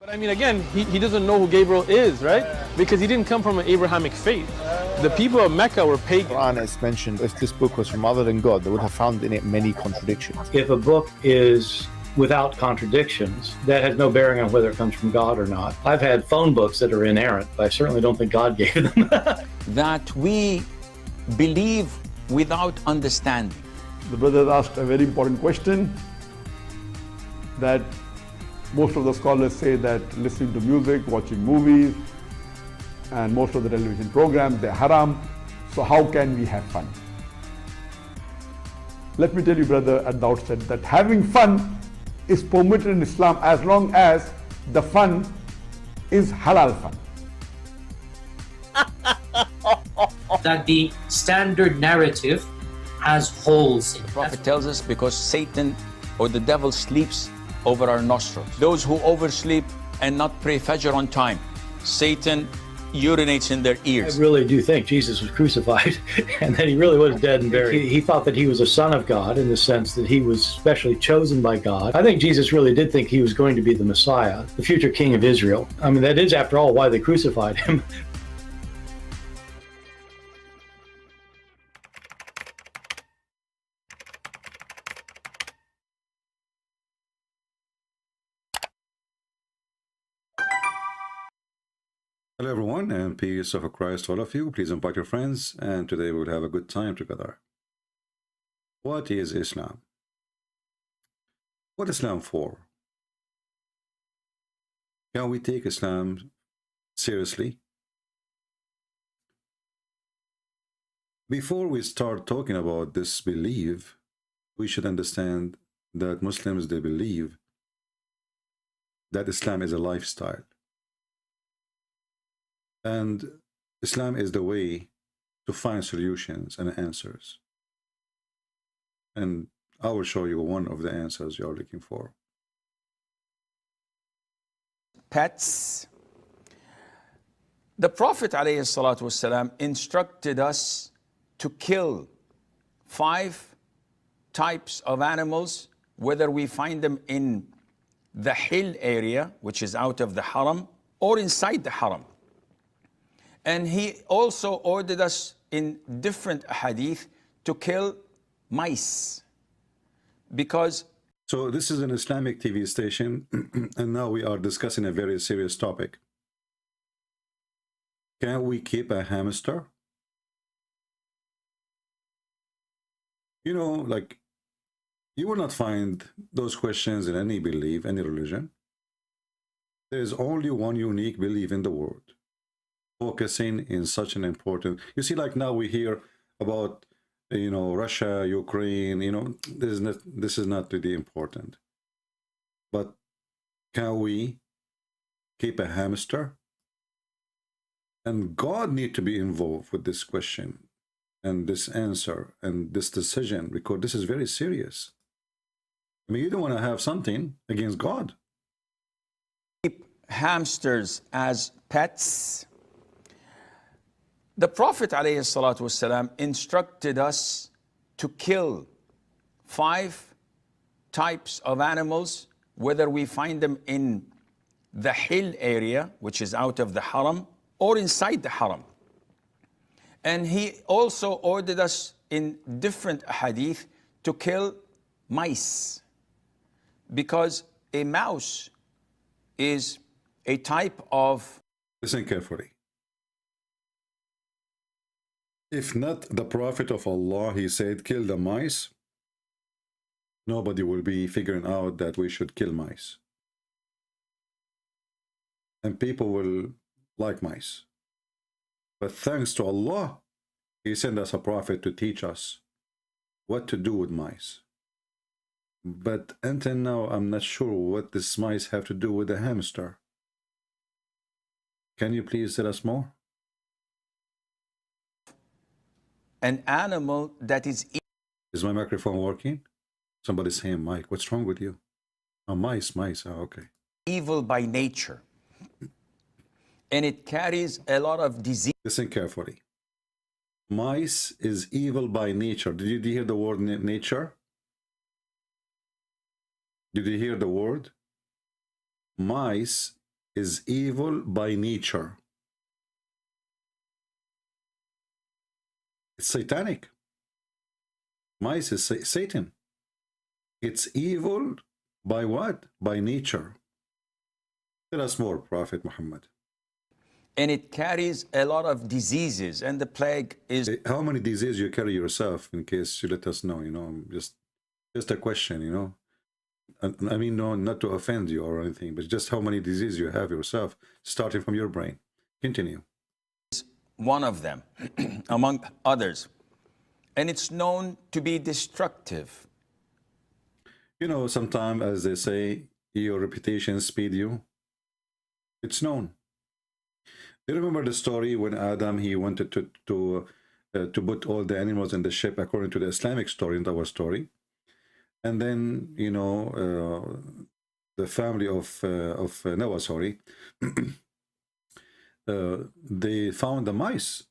But I mean, again, he doesn't know who Gabriel is, right? Because he didn't come from an Abrahamic faith. The people of Mecca were pagan. Quran has mentioned if this book was from other than God, they would have found in it many contradictions. If a book is without contradictions, that has no bearing on whether it comes from God or not. I've had phone books that are inerrant, but I certainly don't think God gave them. That we believe without understanding. The brother asked a very important question that most of the scholars say that listening to music, watching movies, and most of the television programs, they're haram. So how can we have fun? Let me tell you, brother, at the outset that having fun is permitted in Islam as long as the fun is halal fun. That the standard narrative has holes in it. The Prophet tells us because Satan or the devil sleeps over our nostrils. Those who oversleep and not pray Fajr on time, Satan urinates in their I ears. really do think Jesus was crucified and that he really was dead and buried. He thought that he was a son of God in the sense that he was specially chosen by God. I think Jesus really did think he was going to be the Messiah, the future king of Israel. I mean, that is, after all, why they crucified him. Hello everyone, and peace of Christ to all of you. Please invite your friends, and today we'll have a good time together. What is Islam? What is Islam for? Can we take Islam seriously? Before we start talking about this belief, we should understand that Muslims, they believe that Islam is a lifestyle. And Islam is the way to find solutions and answers. And I will show you one of the answers you're looking for. Pets. The Prophet ﷺ instructed us to kill 5 types of animals, whether we find them in the Hill area, which is out of the Haram, or inside the Haram. And he also ordered us in different hadith to kill mice. Because... So this is an Islamic TV station, and now we are discussing a very serious topic. Can we keep a hamster? You know, like, you will not find those questions in any belief, any religion. There is only one unique belief in the world, focusing in such an important, you see, like now we hear about, you know, Russia, Ukraine, you know, this is not really important. But can we keep a hamster? And God need to be involved with this question and this answer and this decision, because this is very serious. I mean, you don't want to have something against God. keep hamsters as pets. The Prophet ﷺ instructed us to kill 5 types of animals, whether we find them in the Hill area, which is out of the Haram, or inside the Haram. And he also ordered us in different hadith to kill mice, because a mouse is a type of... Listen carefully. If not the Prophet of Allah, he said, kill the mice, nobody will be figuring out that we should kill mice. And people will like mice. But thanks to Allah, he sent us a prophet to teach us what to do with mice. But until now, I'm not sure what this mice have to do with the hamster. Can you please tell us more? an animal that is... Is my microphone working? Somebody's saying, Mike, what's wrong with you? Oh, mice. Oh, okay. evil by nature, and it carries a lot of disease. Listen carefully. Mice is evil by nature. Did you hear the word nature? Did you hear the word? Mice is evil by nature. It's satanic. Mice is Satan. It's evil by what? By nature. Tell us more, Prophet Muhammad. And it carries a lot of diseases, and the plague is How many diseases you carry yourself, in case you let us know, you know, just a question, you know. I mean, no, not to offend you or anything, but just how many diseases you have yourself, starting from your brain. Continue. one of them, among others. And it's known to be destructive. You know, sometimes, as they say, your reputation speed you. It's known. Do you remember the story when Adam, he wanted to put all the animals in the ship according to the Islamic story, in our story, and then, you know, the family of Noah, sorry, they found the mice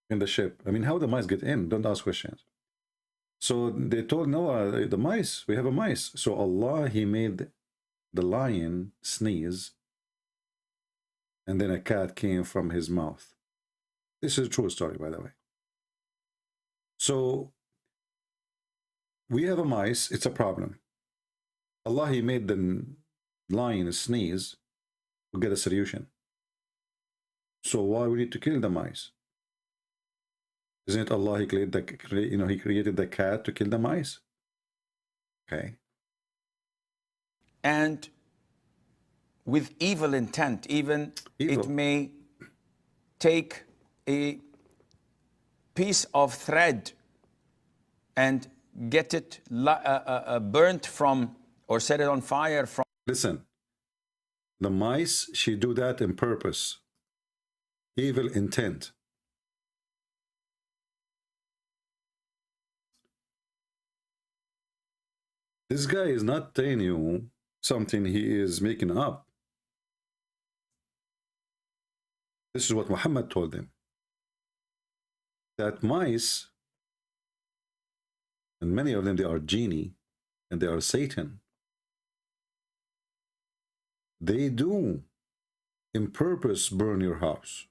in the ship. I mean, how the mice get in? Don't ask questions. So they told Noah, the mice, we have a mice. So Allah, he made the lion sneeze, and then a cat came from his mouth. This is a true story, by the way. So we have a mice, it's a problem. Allah, he made the lion sneeze to get a solution. So why we need to kill the mice? Isn't it Allah, he created the cat to kill the mice? Okay. And with evil intent, even Evil. it may take a piece of thread and get it burnt from, or set it on fire from. Listen, the mice, she do that in purpose. Evil intent. This guy is not telling you something he is making up. This is what Muhammad told them. That mice, and many of them, they are genie, and they are Satan. They do, in purpose, burn your house.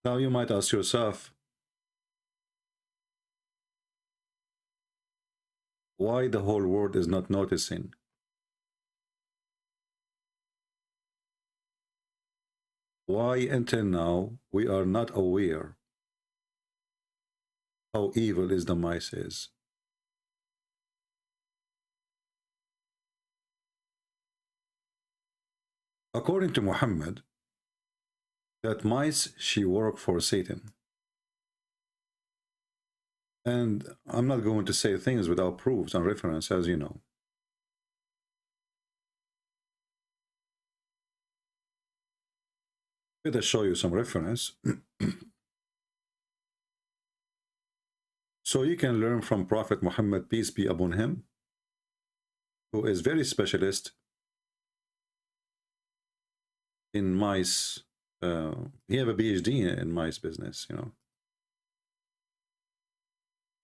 Now you might ask yourself, why the whole world is not noticing? Why until now we are not aware how evil is the mice is? According to Muhammad, that mice, she work for Satan. And I'm not going to say things without proofs and reference, as you know. Let us show you some reference. So you can learn from Prophet Muhammad, peace be upon him, who is very specialist in mice. He have a PhD in mice business, you know.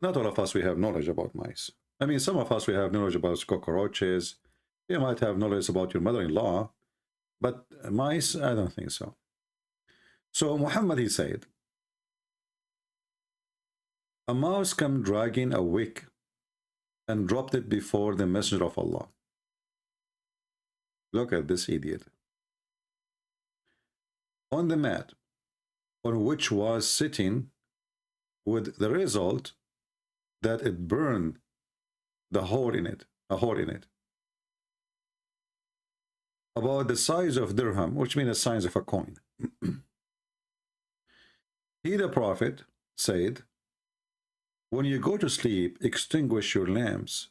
Not all of us, we have knowledge about mice. I mean, some of us, we have knowledge about cockroaches. You might have knowledge about your mother-in-law, but mice, I don't think so. So Muhammad, he said, a mouse came dragging a wick and dropped it before the messenger of Allah. Look at this idiot. On the mat on which was sitting, with the result that it burned the hole in it, a hole in it, about the size of dirham, which means the size of a coin. He, the Prophet, said, when you go to sleep, extinguish your lamps,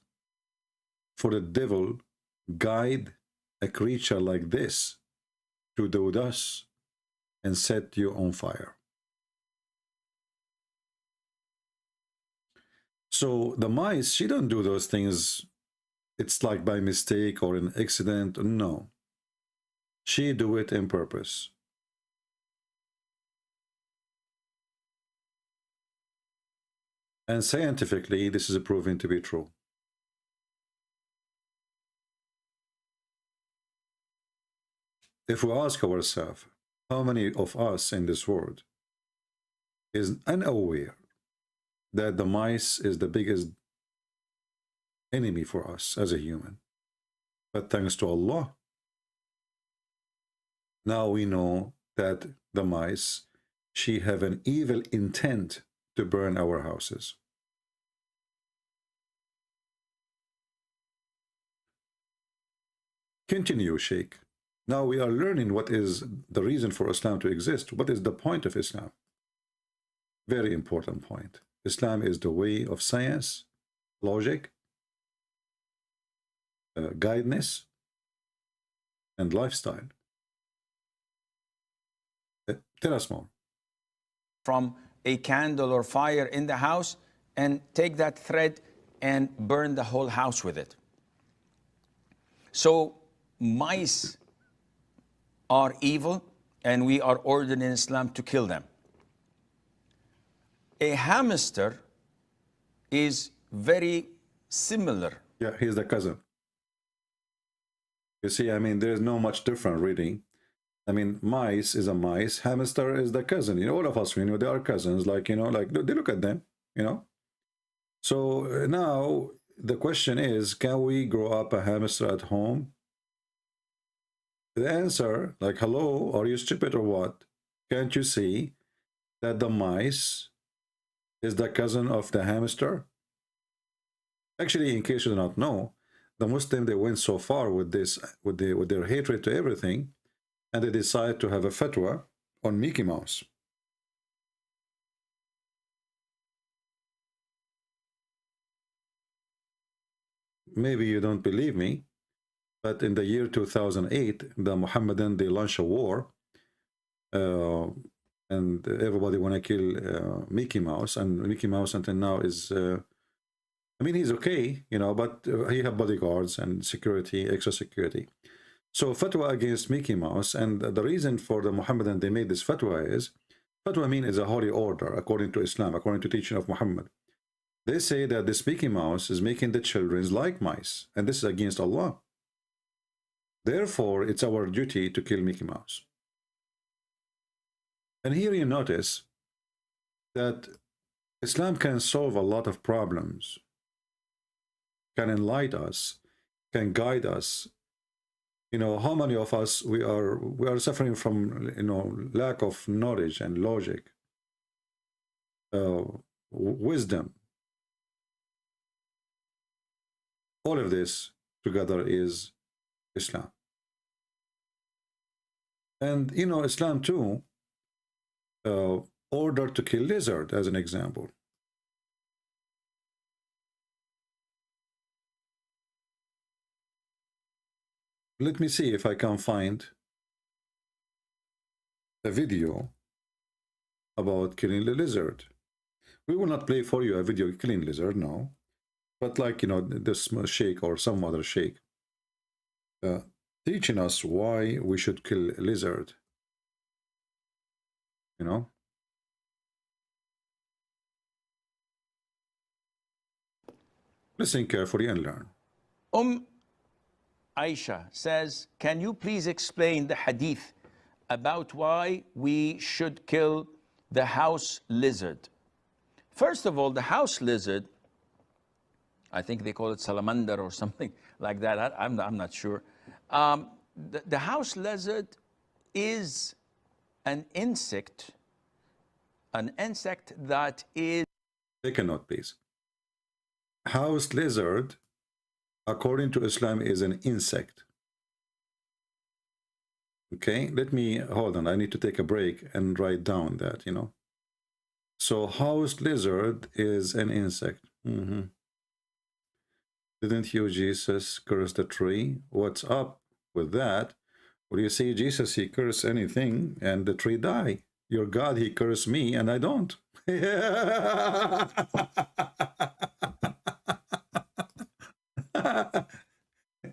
for the devil guide a creature like this to do thus and set you on fire. So the mice, she don't do those things. It's like by mistake or an accident. No. She do it in purpose. And scientifically, this is proven to be true. if we ask ourselves, how many of us in this world is unaware that the mice is the biggest enemy for us as a human? But thanks to Allah, now we know that the mice, she have an evil intent to burn our houses. Continue, Sheikh. Now we are learning what is the reason for Islam to exist. What is the point of Islam? Very important point. Islam is the way of science, logic, guidance, and lifestyle. Tell us more. From a candle or fire in the house and take that thread and burn the whole house with it. So mice are evil, and we are ordered in Islam to kill them. A hamster is very similar. Yeah, he's the cousin. You see, I mean, there's no much different really. I mean, mice is a mice, hamster is the cousin. You know, all of us, you know, they are cousins. Like, you know, like they look at them, you know. So now the question is, can we grow up a hamster at home? The answer, like, hello, are you stupid or what? Can't you see that the mice is the cousin of the hamster? Actually, in case you do not know, the Muslim, they went so far with this, with their hatred to everything, and they decided to have a fatwa on Mickey Mouse. Maybe you don't believe me, but in the year 2008, the Mohammedan, they launched a war, and everybody want to kill Mickey Mouse, and Mickey Mouse until now is, I mean, he's okay, you know, but he have bodyguards and security, extra security. So fatwa against Mickey Mouse, and the reason for the Muhammadan they made this fatwa is, fatwa mean is a holy order according to Islam, according to teaching of Muhammad. They say that this Mickey Mouse is making the children like mice, and this is against Allah. Therefore, it's our duty to kill Mickey Mouse. And here you notice that Islam can solve a lot of problems, can enlighten us, can guide us. You know, how many of us we are suffering from, you know, lack of knowledge and logic, wisdom. All of this together is Islam. And you know, Islam too ordered to kill lizard as an example. Let me see if I can find a video about killing the lizard. We will not play for you a video killing lizard, no. But like, you know, this sheikh or some other sheikh teaching us why we should kill a lizard. You know? Listen carefully and learn. Aisha says, can you please explain the hadith about why we should kill the house lizard? First of all, the house lizard, I think they call it salamander or something like that. I'm not sure. The house lizard is an insect that is... Take a note, please. House lizard, according to Islam, is an insect. Okay, let me, hold on, I need to take a break and write down that, you know. So house lizard is an insect. Didn't you, Jesus, curse the tree? What's up with that? Well, you see, Jesus, he cursed anything and the tree die. Your God, he cursed me and I don't.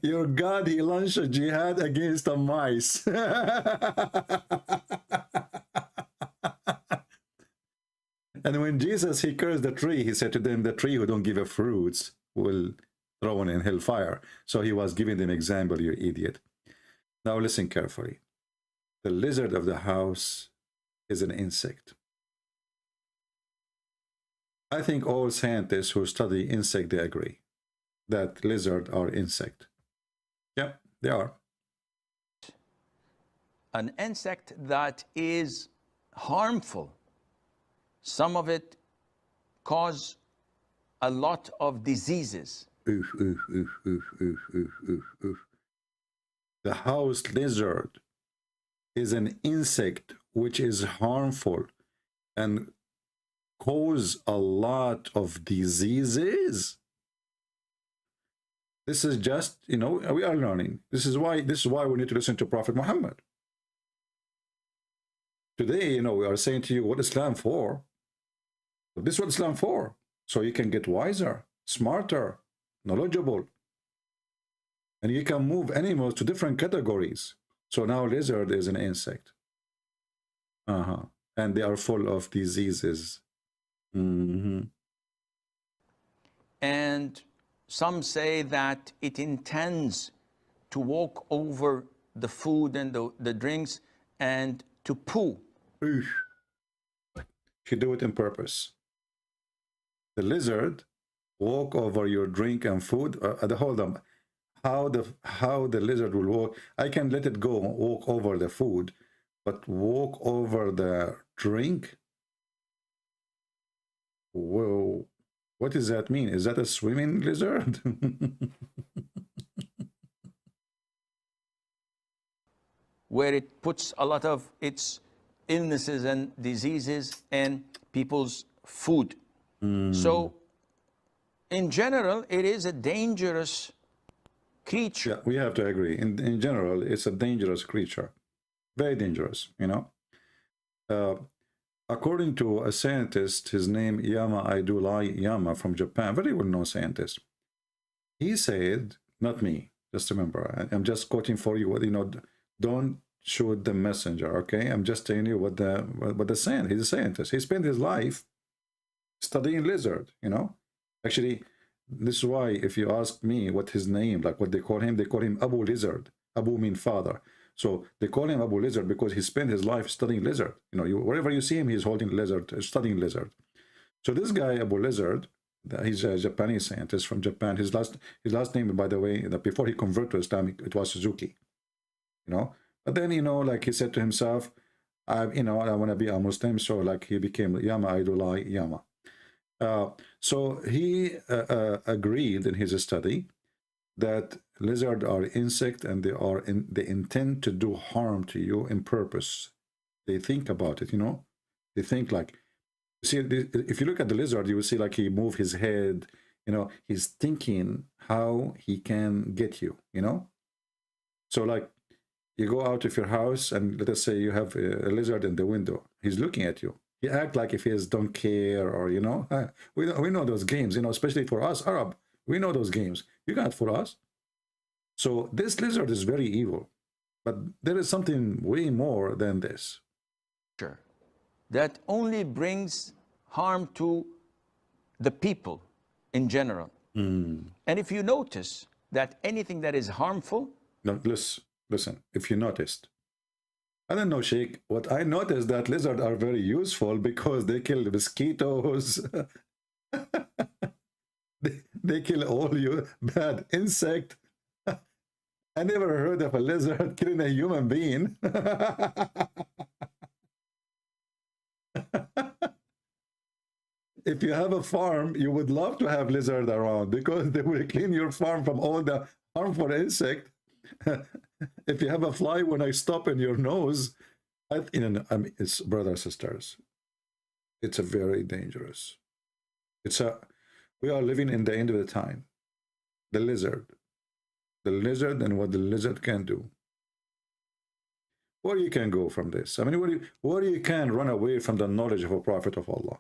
Your God, he launched a jihad against the mice. And when Jesus, he cursed the tree, he said to them, the tree who don't give a fruits will thrown in hellfire. So he was giving them example, you idiot. Now listen carefully. the lizard of the house is an insect. I think all scientists who study insect, they agree that lizards are insect. Yeah, they are. An insect that is harmful. Some of it cause a lot of diseases. Oof, oof, oof, oof, oof, oof, oof, oof. The house lizard is an insect which is harmful and cause a lot of diseases. This is just, you know, we are learning. This is why we need to listen to Prophet Muhammad. Today, you know, we are saying to you what Islam for. This is what Islam for. So you can get wiser, smarter, knowledgeable. And you can move animals to different categories. So now lizard is an insect. And they are full of diseases. And some say that it intends to walk over the food and the drinks and to poo. She do it on purpose. The lizard walk over your drink and food. Hold on. How the lizard will walk? I can let it go walk over the food, but walk over the drink? Whoa. What does that mean? Is that a swimming lizard? Where it puts a lot of its illnesses and diseases in people's food. So, in general, it is a dangerous creature. Yeah, we have to agree. In general, it's a dangerous creature. Very dangerous, you know. According to a scientist, his name Yama Aidulai Yama from Japan, very well-known scientist. He said, not me, just remember, I'm just quoting for you, you know, don't shoot the messenger, okay? I'm just telling you what the scientist, he's a scientist. He spent his life studying lizard, you know. Actually, this is why if you ask me what his name, like what they call him Abu Lizard. Abu means father. So they call him Abu Lizard because he spent his life studying lizard. You know, wherever you see him, he's holding lizard, studying lizard. So this guy, Abu Lizard, he's a Japanese scientist from Japan. His last name, by the way, that before he converted to Islam, it was Suzuki. You know, but then, you know, like he said to himself, I want to be a Muslim. So like he became Yama Aidulai Yama. So he agreed in his study that lizards are insect and they intend to do harm to you in purpose. They think about it, you know. They think like, see, if you look at the lizard, you will see like he move his head, you know, he's thinking how he can get you, you know. So like you go out of your house and let us say you have a lizard in the window. He's looking at you. He act like if he don't care, or, you know, we know those games, you know, especially for us Arab. We know those games. You got for us. So this lizard is very evil, but there is something way more than this. Sure. That only brings harm to the people in general. And if you notice that anything that is harmful... No, listen, if you noticed, I don't know, Sheikh, what I noticed that lizards are very useful because they kill mosquitoes. They kill all you bad insect. I never heard of a lizard killing a human being. If you have a farm, you would love to have lizard around because they will clean your farm from all the harmful insect. If you have a fly when I stop in your nose, it's brothers, sisters. It's a very dangerous. We are living in the end of the time. The lizard and what the lizard can do. Where you can go from this? I mean, where you can run away from the knowledge of a prophet of Allah.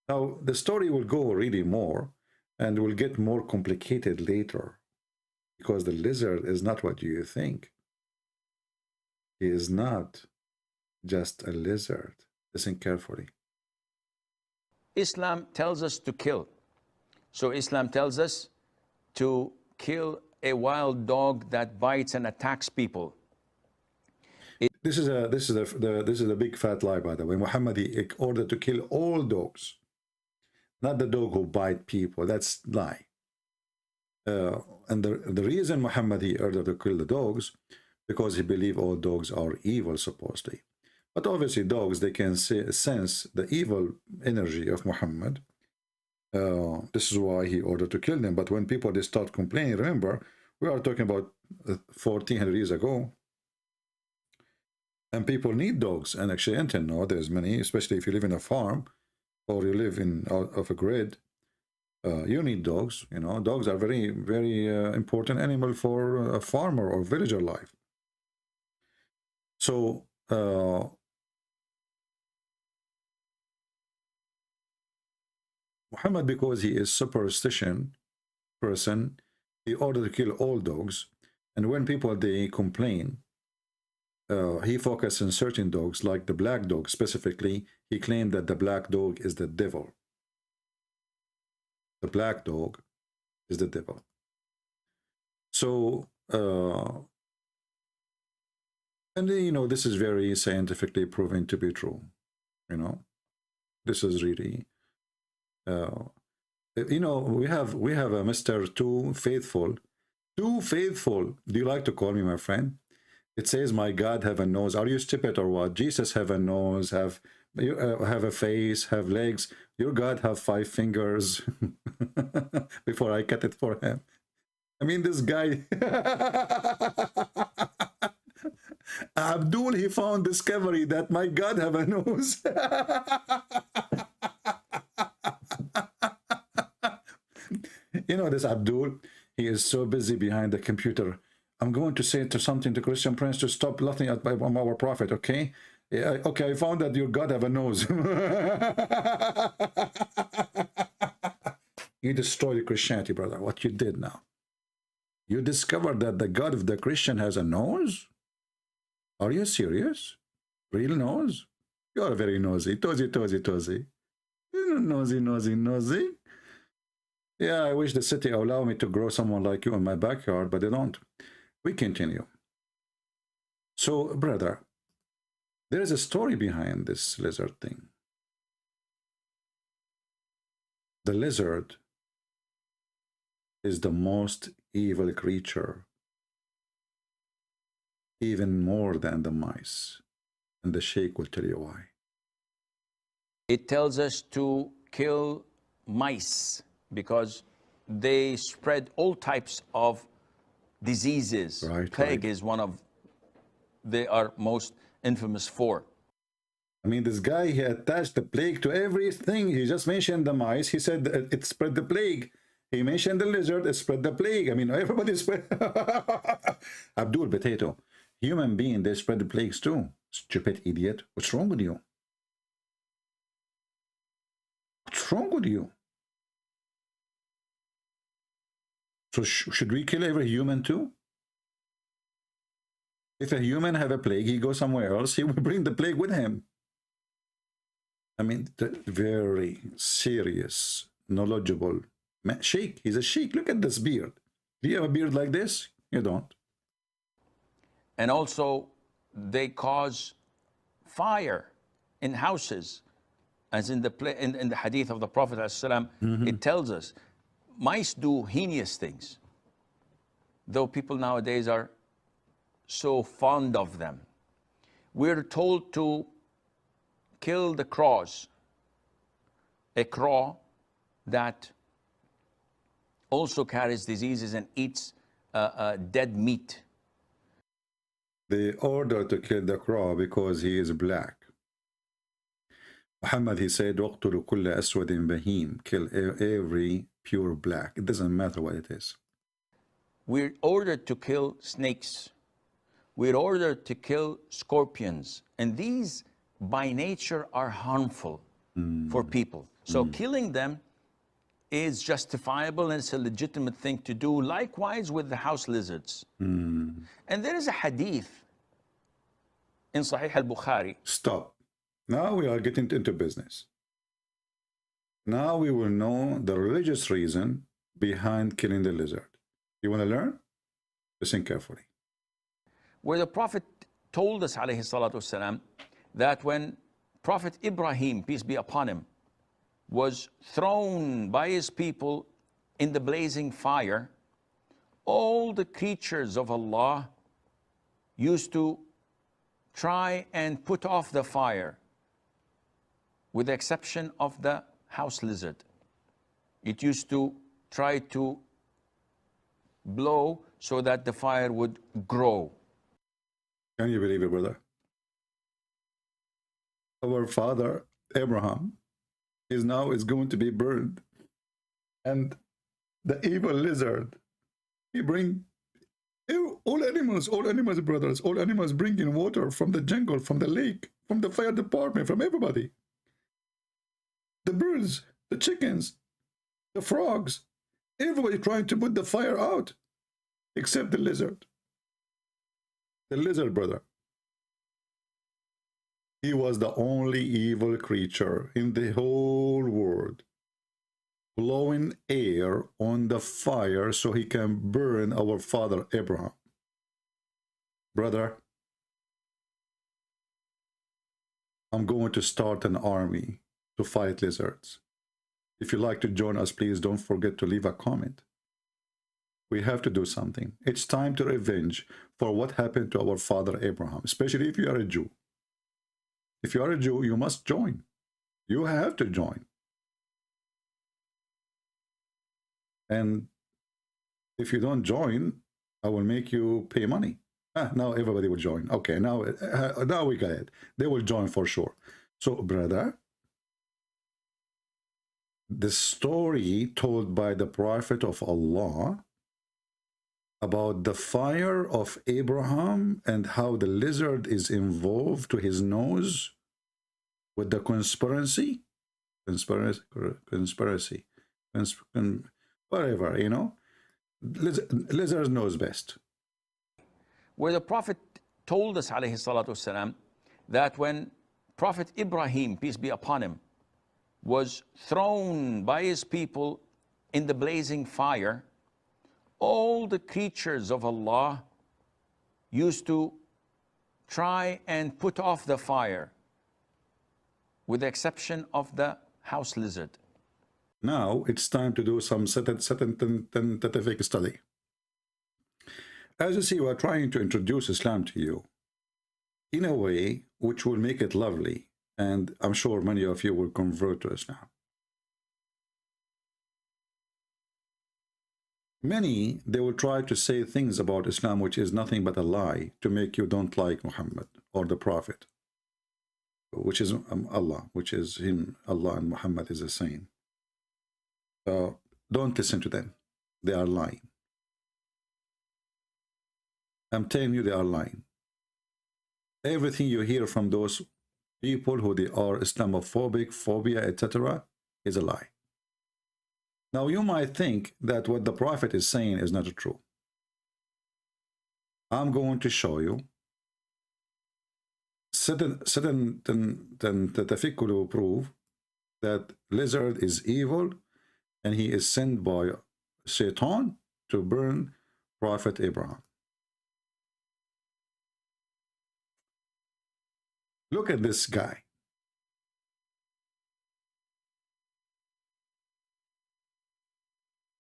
Now, the story will go really more and will get more complicated later because the lizard is not what you think. He is not just a lizard. Listen carefully. Islam tells us to kill. So Islam tells us to kill a wild dog that bites and attacks people. This is a big fat lie, by the way. Muhammad, he ordered to kill all dogs, not the dog who bite people. That's lie. And the reason Muhammad, he ordered to kill the dogs, because he believed all dogs are evil, supposedly. But obviously dogs, they can sense the evil energy of Muhammad. This is why he ordered to kill them. But when people, they start complaining, remember, we are talking about 1400 years ago. And people need dogs. And actually, until now, there's many, especially if you live in a farm or you live in out of a grid, you need dogs. You know, dogs are very, very important animal for a farmer or villager life. So, Muhammad, because he is superstition person, he ordered to kill all dogs. And when people, they complain, he focused on certain dogs, like the black dog specifically. He claimed that the black dog is the devil. The black dog is the devil. So, and you know, this is very scientifically proven to be true. You know, this is really, you know, we have a Mr. Too Faithful. Too Faithful. Do you like to call me my friend? It says, my God have a nose. Are you stupid or what? Jesus have a nose, have a face, have legs. Your God have 5 fingers. Before I cut it for him. I mean, this guy. Abdul, he found discovery that my God have a nose. You know, this Abdul, he is so busy behind the computer. I'm going to say something to Christian Prince to stop laughing at our prophet, okay? Yeah, okay, I found that your God have a nose. You destroyed Christianity, brother. What you did now. You discovered that the God of the Christian has a nose? Are you serious? Real nose? You are very nosy. Tozy. Nosy. Yeah, I wish the city allow me to grow someone like you in my backyard, but they don't. We continue. So, brother, there is a story behind this lizard thing. The lizard is the most evil creature, even more than the mice. And the Sheikh will tell you why. It tells us to kill mice because they spread all types of diseases. Right, Plague right. is one of they are most infamous for. I mean, this guy, he attached the plague to everything. He just mentioned the mice. He said it spread the plague. He mentioned the lizard, it spread the plague. I mean, everybody spread. Abdul Potato, human being, they spread the plagues too. Stupid idiot. What's wrong with you? What's wrong with you? So should we kill every human too? If a human have a plague, he goes somewhere else, he will bring the plague with him. I mean, very serious, knowledgeable man. Sheikh, he's a sheikh. Look at this beard. Do you have a beard like this? You don't. And also, they cause fire in houses, as in the in the hadith of the Prophet ﷺ, it tells us mice do heinous things, though people nowadays are so fond of them. We're told to kill the crows, a crow that also carries diseases and eats dead meat. They ordered to kill the crow because he is black. Muhammad, he said, "Waqtulu kulla aswadin bahim." Kill every pure black. It doesn't matter what it is. We're ordered to kill snakes. We're ordered to kill scorpions. And these, by nature, are harmful for people. So killing them is justifiable and it's a legitimate thing to do. Likewise with the house lizards. And there is a hadith in Sahih al-Bukhari. Stop. Now we are getting into business. Now we will know the religious reason behind killing the lizard. You want to learn? Listen carefully. Where the Prophet told us, alayhi salatu wasalam, that when Prophet Ibrahim, peace be upon him, was thrown by his people in the blazing fire, all the creatures of Allah used to try and put off the fire, with the exception of the house lizard. It used to try to blow so that the fire would grow. Can you believe it, brother? Our father Abraham is going to be burned, and the evil lizard, he bring all animals, brothers, all animals bringing water from the jungle, from the lake, from the fire department, from everybody. The birds, the chickens, the frogs, everybody trying to put the fire out, except the lizard. The lizard, brother. He was the only evil creature in the whole world, blowing air on the fire so he can burn our father Abraham. Brother, I'm going to start an army to fight lizards. If you'd like to join us, please don't forget to leave a comment. We have to do something. It's time to revenge for what happened to our father Abraham, especially if you are a Jew. If you are a Jew, you must join. You have to join. And if you don't join, I will make you pay money. Now everybody will join. Okay, now we got it. They will join for sure. So, brother, the story told by the Prophet of Allah about the fire of Abraham and how the lizard is involved to his nose with the conspiracy, whatever, you know, lizard knows best. Where the Prophet told us, alayhi salatu wasalam, that when Prophet Ibrahim, peace be upon him, was thrown by his people in the blazing fire, all the creatures of Allah used to try and put off the fire, with the exception of the house lizard. Now it's time to do some scientific study. As you see, we are trying to introduce Islam to you in a way which will make it lovely, and I'm sure many of you will convert to Islam. Many, they will try to say things about Islam which is nothing but a lie to make you don't like Muhammad or the Prophet, which is Allah, which is him, Allah and Muhammad is the same. Don't listen to them. They are lying. I'm telling you, they are lying. Everything you hear from those people who they are Islamophobic, phobia, etc., is a lie. Now you might think that what the Prophet is saying is not true. I'm going to show you certain will prove that lizard is evil and he is sent by Shaitan to burn Prophet Abraham. Look at this guy.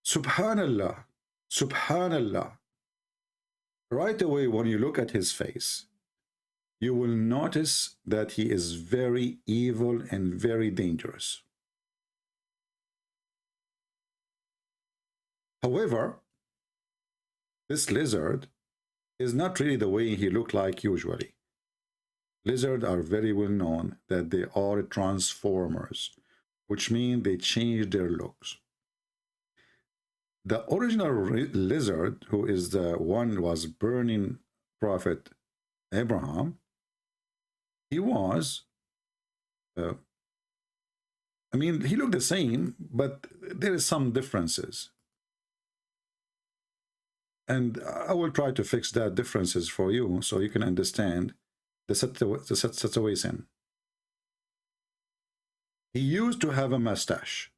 Subhanallah, Subhanallah. Right away, when you look at his face, you will notice that he is very evil and very dangerous. However, this lizard is not really the way he looked like usually. Lizards are very well known that they are transformers, which means they change their looks. The original lizard, who is the one who was burning Prophet Abraham, he was, I mean, he looked the same, but there is some differences. And I will try to fix that differences for you so you can understand the situation. He used to have a mustache.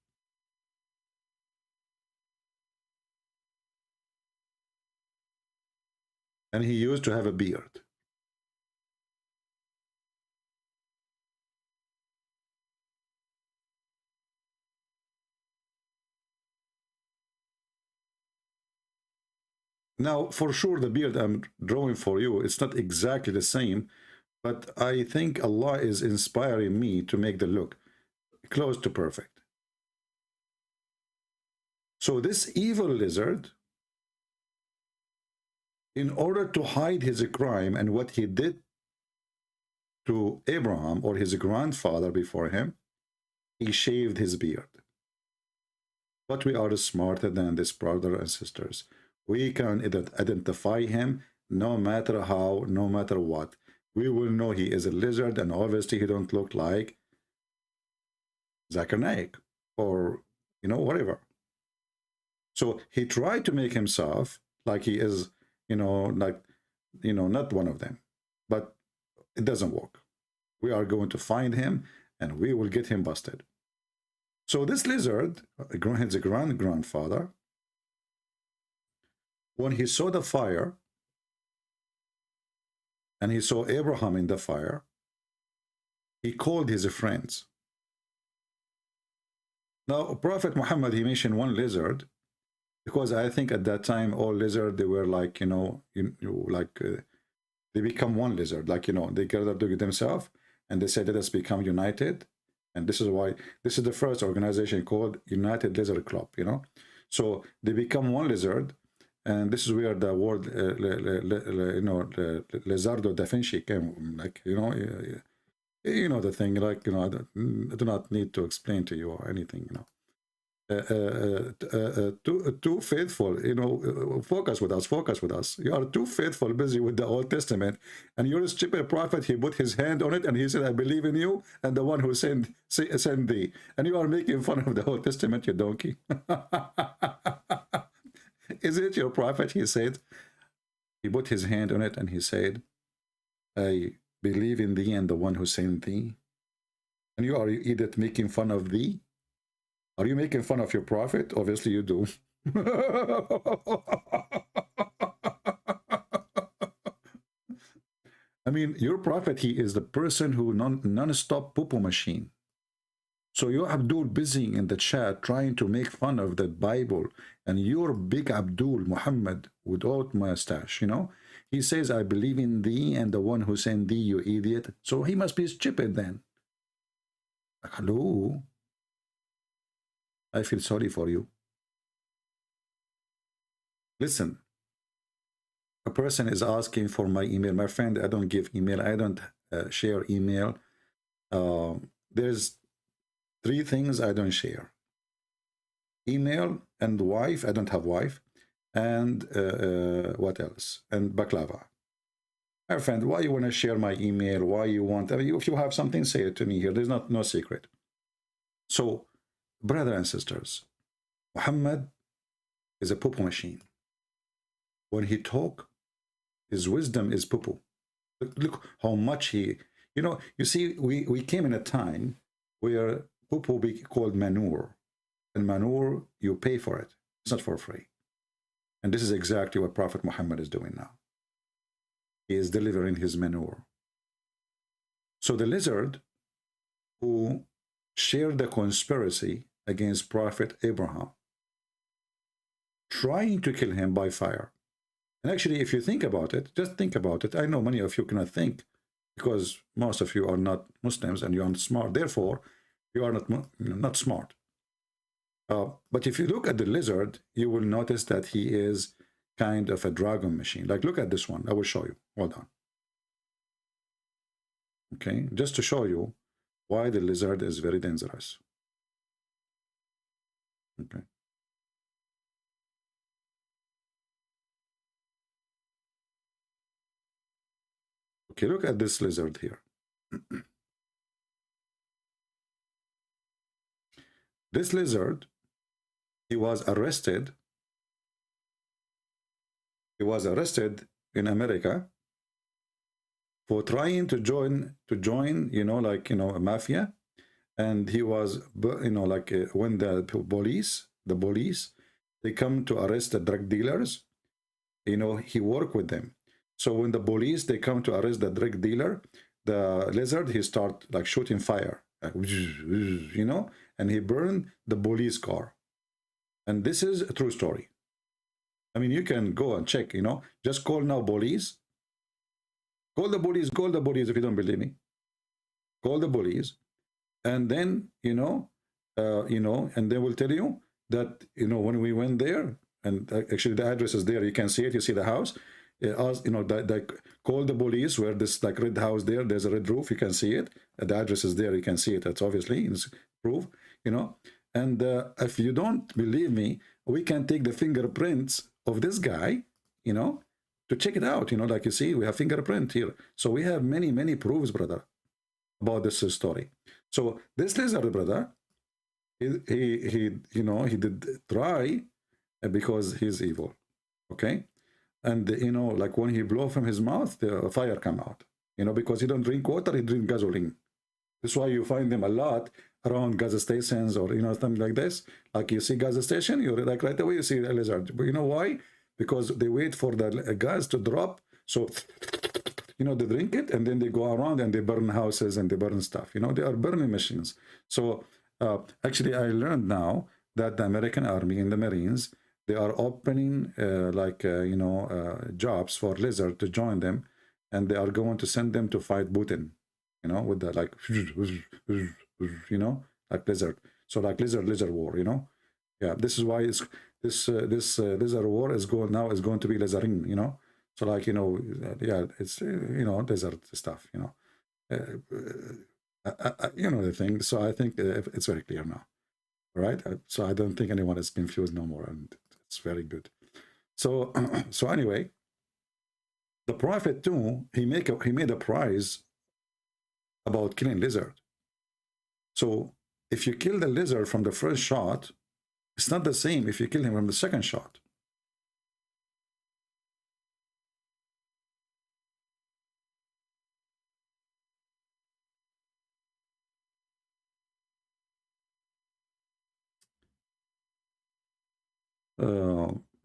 And he used to have a beard. Now, for sure, the beard I'm drawing for you, it's not exactly the same, but I think Allah is inspiring me to make the look close to perfect. So this evil lizard, in order to hide his crime and what he did to Abraham or his grandfather before him, he shaved his beard. But we are smarter than this, brothers and sisters. We can identify him no matter how, no matter what. We will know he is a lizard, and obviously he don't look like Zakir Naik or, you know, whatever. So he tried to make himself like he is, you know, like, you know, not one of them. But it doesn't work. We are going to find him and we will get him busted. So this lizard, his grandfather, when he saw the fire and he saw Abraham in the fire, he called his friends. Now, Prophet Muhammad, he mentioned one lizard, because I think at that time all lizards, they were like, you know, they become one lizard, like, you know, they gathered to themselves and they said, let us become united. And this is why this is the first organization called United Lizard Club, you know. So they become one lizard, and this is where the word, you know, Lizardo da Vinci came, like, you know the thing, like, you know, I do not need to explain to you or anything, you know. Too faithful, you know, focus with us. You are too faithful, busy with the Old Testament, and your stupid prophet, he put his hand on it and he said, I believe in you and the one who sent thee. And you are making fun of the Old Testament, you donkey. Is it your prophet? He said, he put his hand on it and he said, I believe in thee and the one who sent thee. And you are either making fun of thee. Are you making fun of your prophet? Obviously you do. I mean, your prophet, he is the person who non-stop poo-poo machine. So you Abdul busy in the chat trying to make fun of the Bible, and your big Abdul Muhammad without mustache, you know, he says, I believe in thee and the one who sent thee, you idiot. So he must be stupid then. Like, hello? I feel sorry for you. Listen, a person is asking for my email. My friend, I don't give email. I don't share email. There's 3 things I don't share. Email and wife. I don't have wife. And what else? And baklava. My friend, why you want to share my email? Why you want? I mean, if you have something, say it to me here. There's no secret. So, brothers and sisters, Muhammad is a poo-poo machine. When he talk, his wisdom is poo-poo. Look how much he, you know, you see, we came in a time where poo-poo be called manure. And manure, you pay for it. It's not for free. And this is exactly what Prophet Muhammad is doing now. He is delivering his manure. So the lizard who shared the conspiracy against Prophet Abraham, trying to kill him by fire. And actually, if you think about it, just think about it. I know many of you cannot think because most of you are not Muslims and you are not smart. Therefore, you are not smart. But if you look at the lizard, you will notice that he is kind of a dragon machine. Like, look at this one. I will show you. Hold on. Okay, just to show you why the lizard is very dangerous. Okay. Okay, look at this lizard here. This lizard, he was arrested. He was arrested in America for trying to join, you know, like, you know, a mafia. And he was, you know, like when the police, they come to arrest the drug dealers, you know, he worked with them. So when the police, they come to arrest the drug dealer, the lizard, he start like shooting fire, like, you know, and he burned the police car. And this is a true story. I mean, you can go and check, you know, just call now police. Call the police if you don't believe me. Call the police, and then, and they will tell you that, when we went there, and actually the address is there, you can see it, you see the house. Call the police where this like red house there, there's a red roof, you can see it. The address is there, you can see it. That's obviously it's proof, And if you don't believe me, we can take the fingerprints of this guy, to check it out. Like you see, we have fingerprint here. So we have many, many proofs, brother, about this story. So this lizard, brother, he did try because he's evil, okay? And like when he blow from his mouth, the fire come out, because he don't drink water, he drink gasoline. That's why you find them a lot around gas stations, or something like this. Like you see gas station, you're like right away you see a lizard. But you know why? Because they wait for the gas to drop, so they drink it, and then they go around and they burn houses and they burn stuff. They are burning machines. So actually, I learned now that the American Army and the Marines, they are opening jobs for lizard to join them, and they are going to send them to fight Putin, with the like lizard. So like lizard war, Yeah, this is why this lizard war is going to be lizarding, So like yeah, it's desert stuff, the thing. So I think it's very clear now, right? So I don't think anyone is confused no more, and it's very good. So so anyway, the Prophet too, he made a prize about killing lizard. So if you kill the lizard from the first shot, it's not the same if you kill him from the second shot.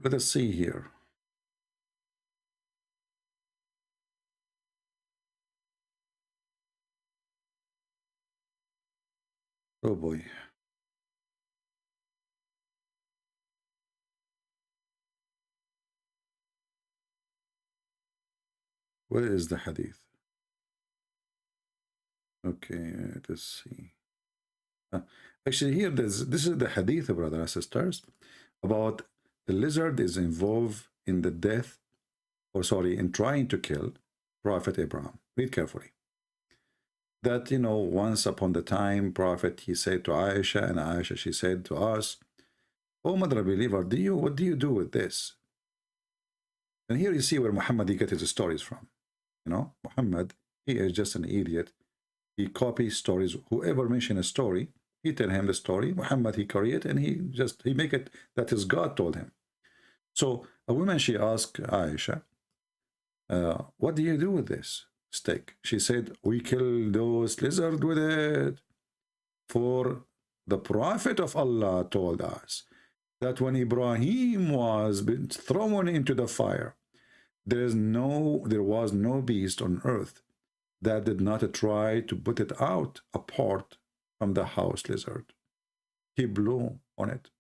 Let us see here. Oh boy. Where is the hadith? Okay, let's see. Actually, here, this is the hadith, brothers and sisters, about the lizard is involved in the death, or sorry, in trying to kill Prophet Abraham. Read carefully. That, once upon the time, Prophet, he said to Aisha, and Aisha, she said to us, "Oh, mother believer, what do you do with this?" And here you see where Muhammad, he gets his stories from. Muhammad, he is just an idiot. He copies stories. Whoever mention a story, he tell him the story. Muhammad, he create, and he make it that his God told him. So a woman, she asked Aisha, "What do you do with this stick?" She said, "We kill those lizards with it. For the Prophet of Allah told us that when Ibrahim was been thrown into the fire, there was no beast on earth that did not try to put it out apart from the house lizard. He blew on it.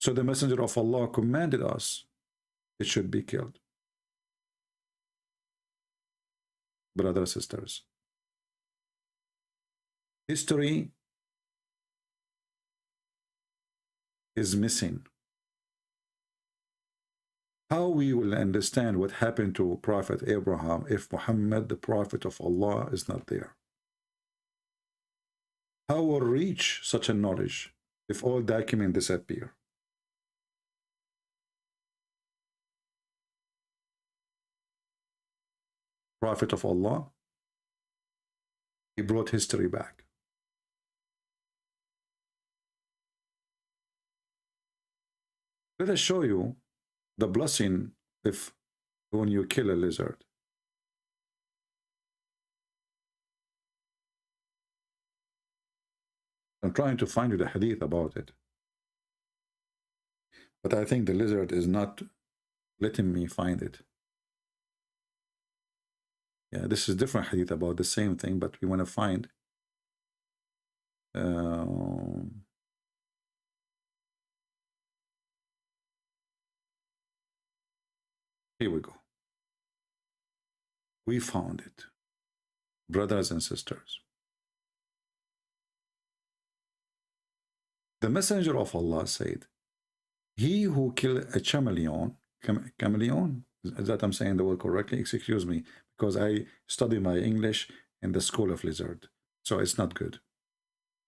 So the Messenger of Allah commanded us it should be killed." Brothers and sisters, history is missing. How we will understand what happened to Prophet Abraham if Muhammad, the Prophet of Allah, is not there? How will reach such a knowledge if all documents disappear? Prophet of Allah, he brought history back. Let us show you the blessing if when you kill a lizard. I'm trying to find you the hadith about it, but I think the lizard is not letting me find it. Yeah, this is different hadith about the same thing, but we want to find Here we go. We found it, brothers and sisters. The Messenger of Allah said, he who killed a chameleon, chameleon, is that I'm saying the word correctly? Excuse me, because I study my English in the school of lizard, so it's not good.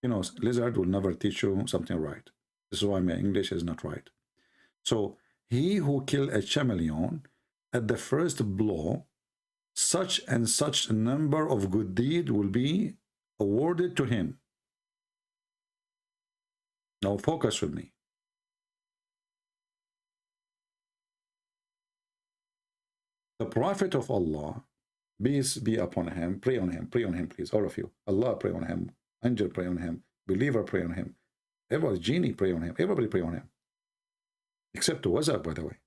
You know, lizard will never teach you something right. This is why my English is not right. So, he who killed a chameleon, at the first blow, such and such a number of good deed will be awarded to him. Now focus with me. The Prophet of Allah, peace be upon him, pray on him, please, all of you. Allah pray on him, angel pray on him, believer pray on him, everybody, genie pray on him, everybody pray on him. Except to Wazak, by the way.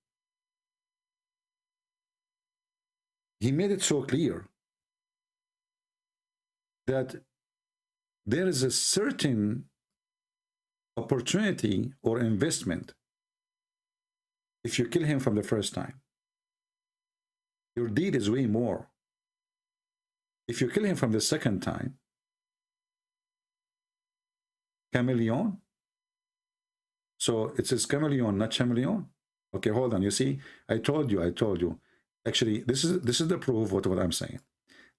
He made it so clear that there is a certain opportunity or investment if you kill him from the first time. Your deed is way more. If you kill him from the second time, chameleon, so it says chameleon, not chameleon. Okay, hold on. You see, I told you. Actually, this is the proof of what I'm saying.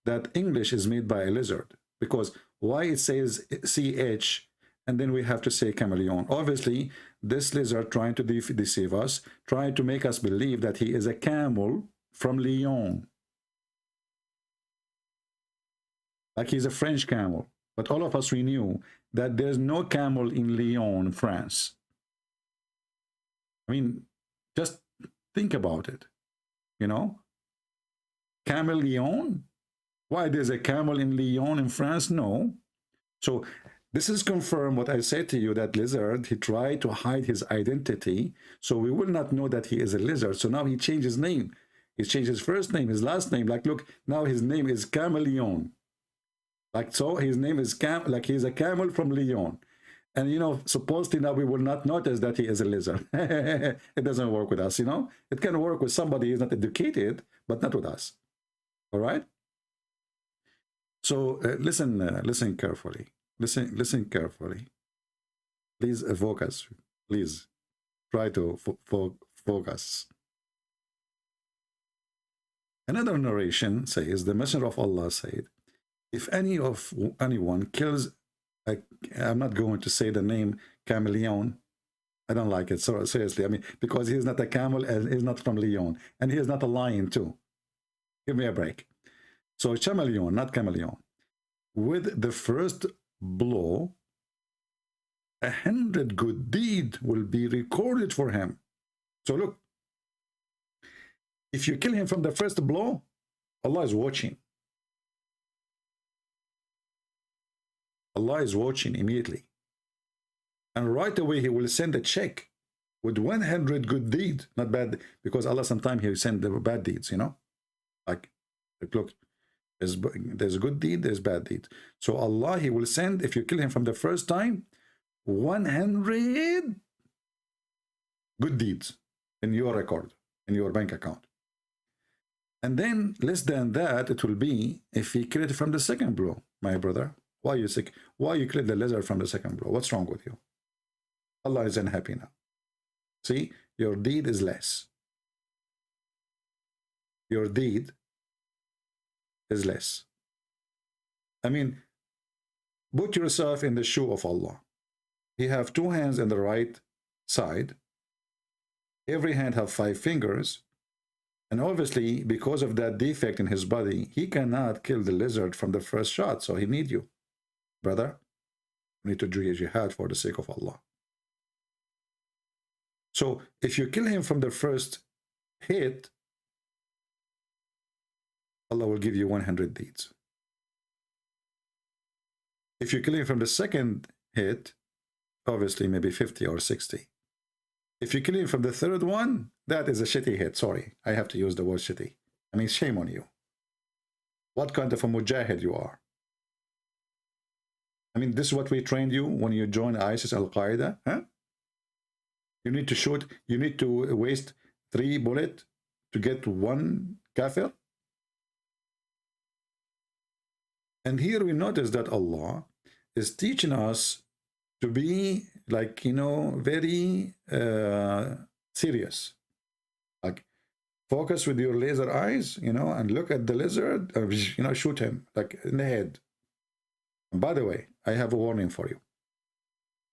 That English is made by a lizard. Because why it says CH, and then we have to say chameleon. Obviously, this lizard trying to deceive us, trying to make us believe that he is a camel from Lyon. Like he's a French camel. But all of us, we knew that there's no camel in Lyon, France. I mean, just think about it. You know? Camel Lyon? Why, there's a camel in Lyon in France? No. So this is confirmed what I said to you, that lizard, he tried to hide his identity, so we will not know that he is a lizard. So now he changed his name. He changed his first name, his last name. Like, look, now his name is Chameleon. Like, so his name is like he's a camel from Lyon. And, you know, supposedly now we will not notice that he is a lizard. It doesn't work with us, you know. It can work with somebody who's not educated, but not with us. All right? So listen carefully. Listen carefully. Please focus. Please try to focus. Another narration says, the Messenger of Allah said, if anyone kills I'm not going to say the name chameleon. I don't like it. So seriously, I mean, because he's not a camel and he's not from Lyon, and he is not a lion too. Give me a break. So chameleon, not chameleon. With the first blow, 100 good deed will be recorded for him. So look, if you kill him from the first blow, Allah is watching. Allah is watching immediately. And right away, he will send a check with 100 good deeds. Not bad, because Allah sometimes he will send the bad deeds, you know. Like, look, there's a good deed, there's bad deed. So Allah, he will send, if you kill him from the first time, 100 good deeds in your record, in your bank account. And then less than that, it will be if he killed it from the second blow, my brother. Why are you sick? Why you killed the lizard from the second blow? What's wrong with you? Allah is unhappy now. See, your deed is less. Your deed is less. I mean, put yourself in the shoe of Allah. He have 2 hands on the right side. Every hand have 5 fingers. And obviously, because of that defect in his body, he cannot kill the lizard from the first shot. So he need you. Brother, you need to do jihad for the sake of Allah. So if you kill him from the first hit, Allah will give you 100 deeds. If you kill him from the second hit, obviously maybe 50 or 60. If you kill him from the third one, that is a shitty hit. Sorry, I have to use the word shitty. I mean, shame on you. What kind of a mujahid you are? I mean, this is what we trained you when you join ISIS, Al-Qaeda, huh? You need to shoot, you need to waste 3 bullets to get one kafir? And here we notice that Allah is teaching us to be like, you know, very serious. Like, focus with your laser eyes, you know, and look at the lizard, you know, shoot him like in the head. And by the way, I have a warning for you.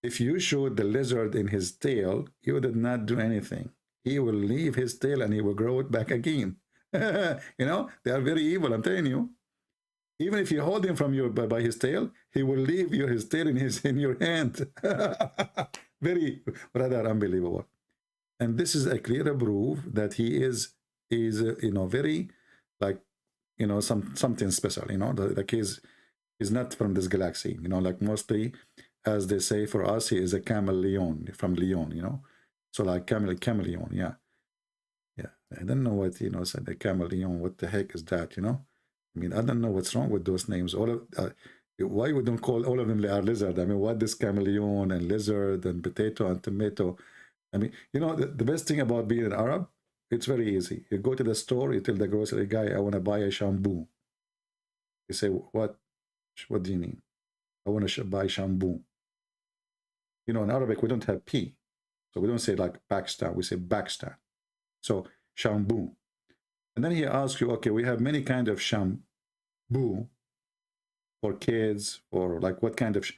If you shoot the lizard in his tail, you did not do anything. He will leave his tail and he will grow it back again. You know, they are very evil, I'm telling you. Even if you hold him from your by his tail, he will leave his tail in your hand. Very rather unbelievable. And this is a clear proof that he is you know, very like, you know, something special. You know, like he's not from this galaxy. You know, like mostly, as they say for us, he is a chameleon from Leon. You know, so like chameleon. Yeah, yeah. I don't know what, you know, said the chameleon. What the heck is that? You know. I mean, I don't know what's wrong with those names. All of why we don't call all of them lizard? I mean, what this chameleon and lizard and potato and tomato? I mean, you know, the best thing about being an Arab, it's very easy. You go to the store, you tell the grocery guy, I want to buy a shampoo. You say, what do you need? I want to buy shampoo. You know, in Arabic, we don't have P. So we don't say like Pakistan, we say Pakistan. So shampoo. And then he asks you, okay, we have many kind of shampoo for kids, or like what kind of,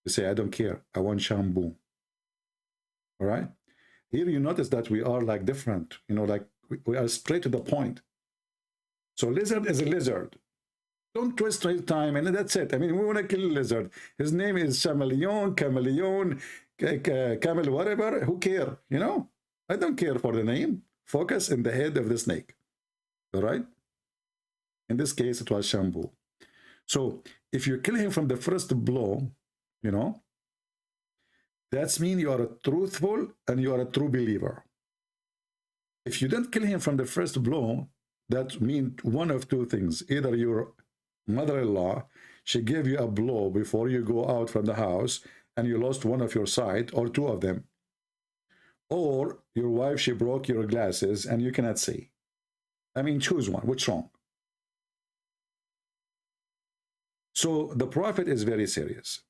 you say, I don't care, I want shampoo. All right? Here you notice that we are like different, you know, like we are straight to the point. So lizard is a lizard. Don't twist time, and that's it. I mean, we want to kill a lizard. His name is chameleon, camel, whatever, who care, you know? I don't care for the name. Focus in the head of the snake. All right? In this case, it was shampoo. So if you kill him from the first blow, you know, that means you are a truthful and you are a true believer. If you don't kill him from the first blow, that means one of two things. Either your mother-in-law, she gave you a blow before you go out from the house and you lost one of your sight, or two of them. Or your wife, she broke your glasses and you cannot see. I mean, choose one. What's wrong? So the Prophet is very serious.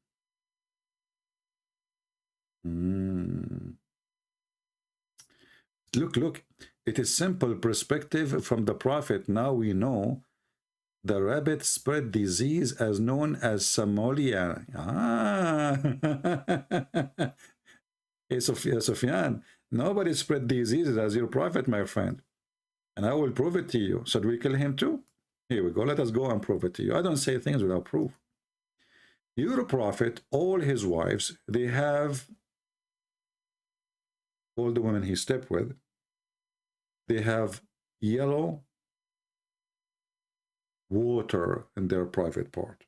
Look. It is simple perspective from the Prophet. Now we know the rabbit spread disease as known as Somalia. Hey, Sufyan, nobody spread diseases as your Prophet, my friend. And I will prove it to you. Should we kill him too? Here we go. Let us go and prove it to you. I don't say things without proof. Your Prophet, all his wives, they have, all the women he slept with, they have yellow water in their private part.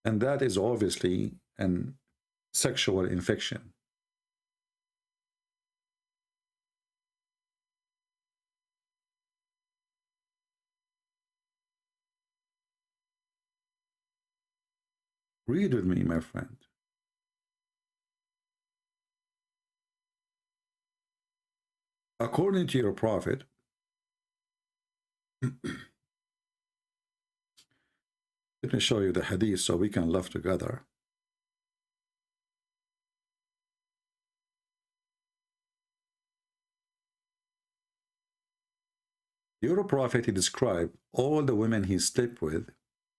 And that is obviously an sexual infection. Read with me, my friend. According to your Prophet, let me show you the hadith so we can laugh together. Your Prophet, he described all the women he slept with,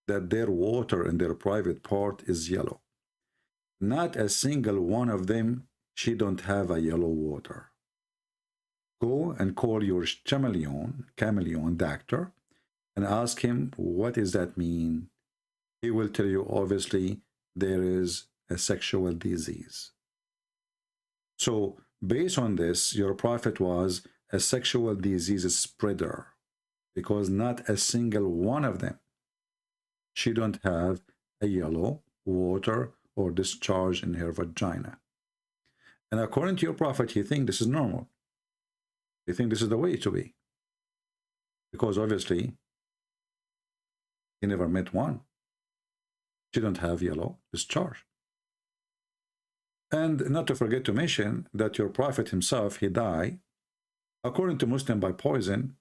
that their water in their private part is yellow. Not a single one of them, she don't have a yellow water. Go and call your chameleon doctor and ask him, what does that mean? He will tell you, obviously, there is a sexual disease. So, based on this, your Prophet was a sexual disease spreader, because not a single one of them, she don't have a yellow water or discharge in her vagina. And according to your Prophet, you think this is normal. You think this is the way it should be. Because obviously, he never met one. She don't have yellow discharge. And not to forget to mention that your prophet himself, he died, according to Muslim, by poison.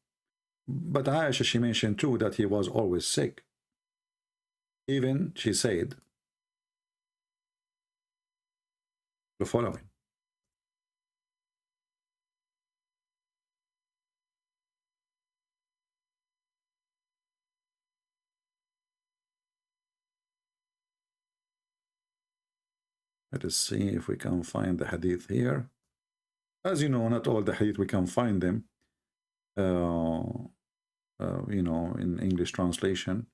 But Aisha, she mentioned too that he was always sick. Even she said the following. Let us see if we can find the hadith here. As you know, not all the hadith we can find them, you know, in English translation.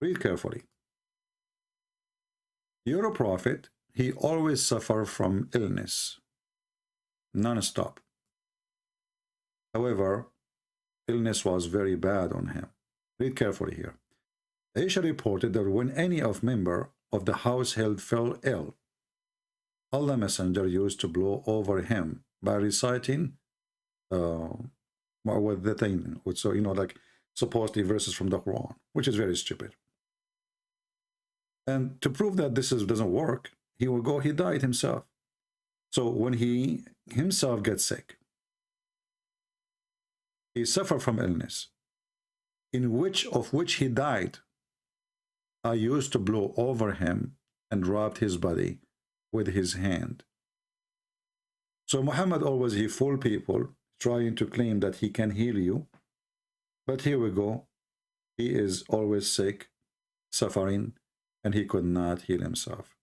Read carefully. Your prophet, he always suffered from illness, non-stop. However, illness was very bad on him. Read carefully here. Aisha reported that when any of member of the household fell ill, Allah Messenger used to blow over him by reciting mu'awwidhatayn, so you know, like supposedly verses from the Quran, which is very stupid. And to prove that this doesn't work, he died himself. So when he himself gets sick, he suffered from illness, in which he died. I used to blow over him and rubbed his body with his hand. So Muhammad always, he fooled people, trying to claim that he can heal you. But here we go. He is always sick, suffering, and he could not heal himself.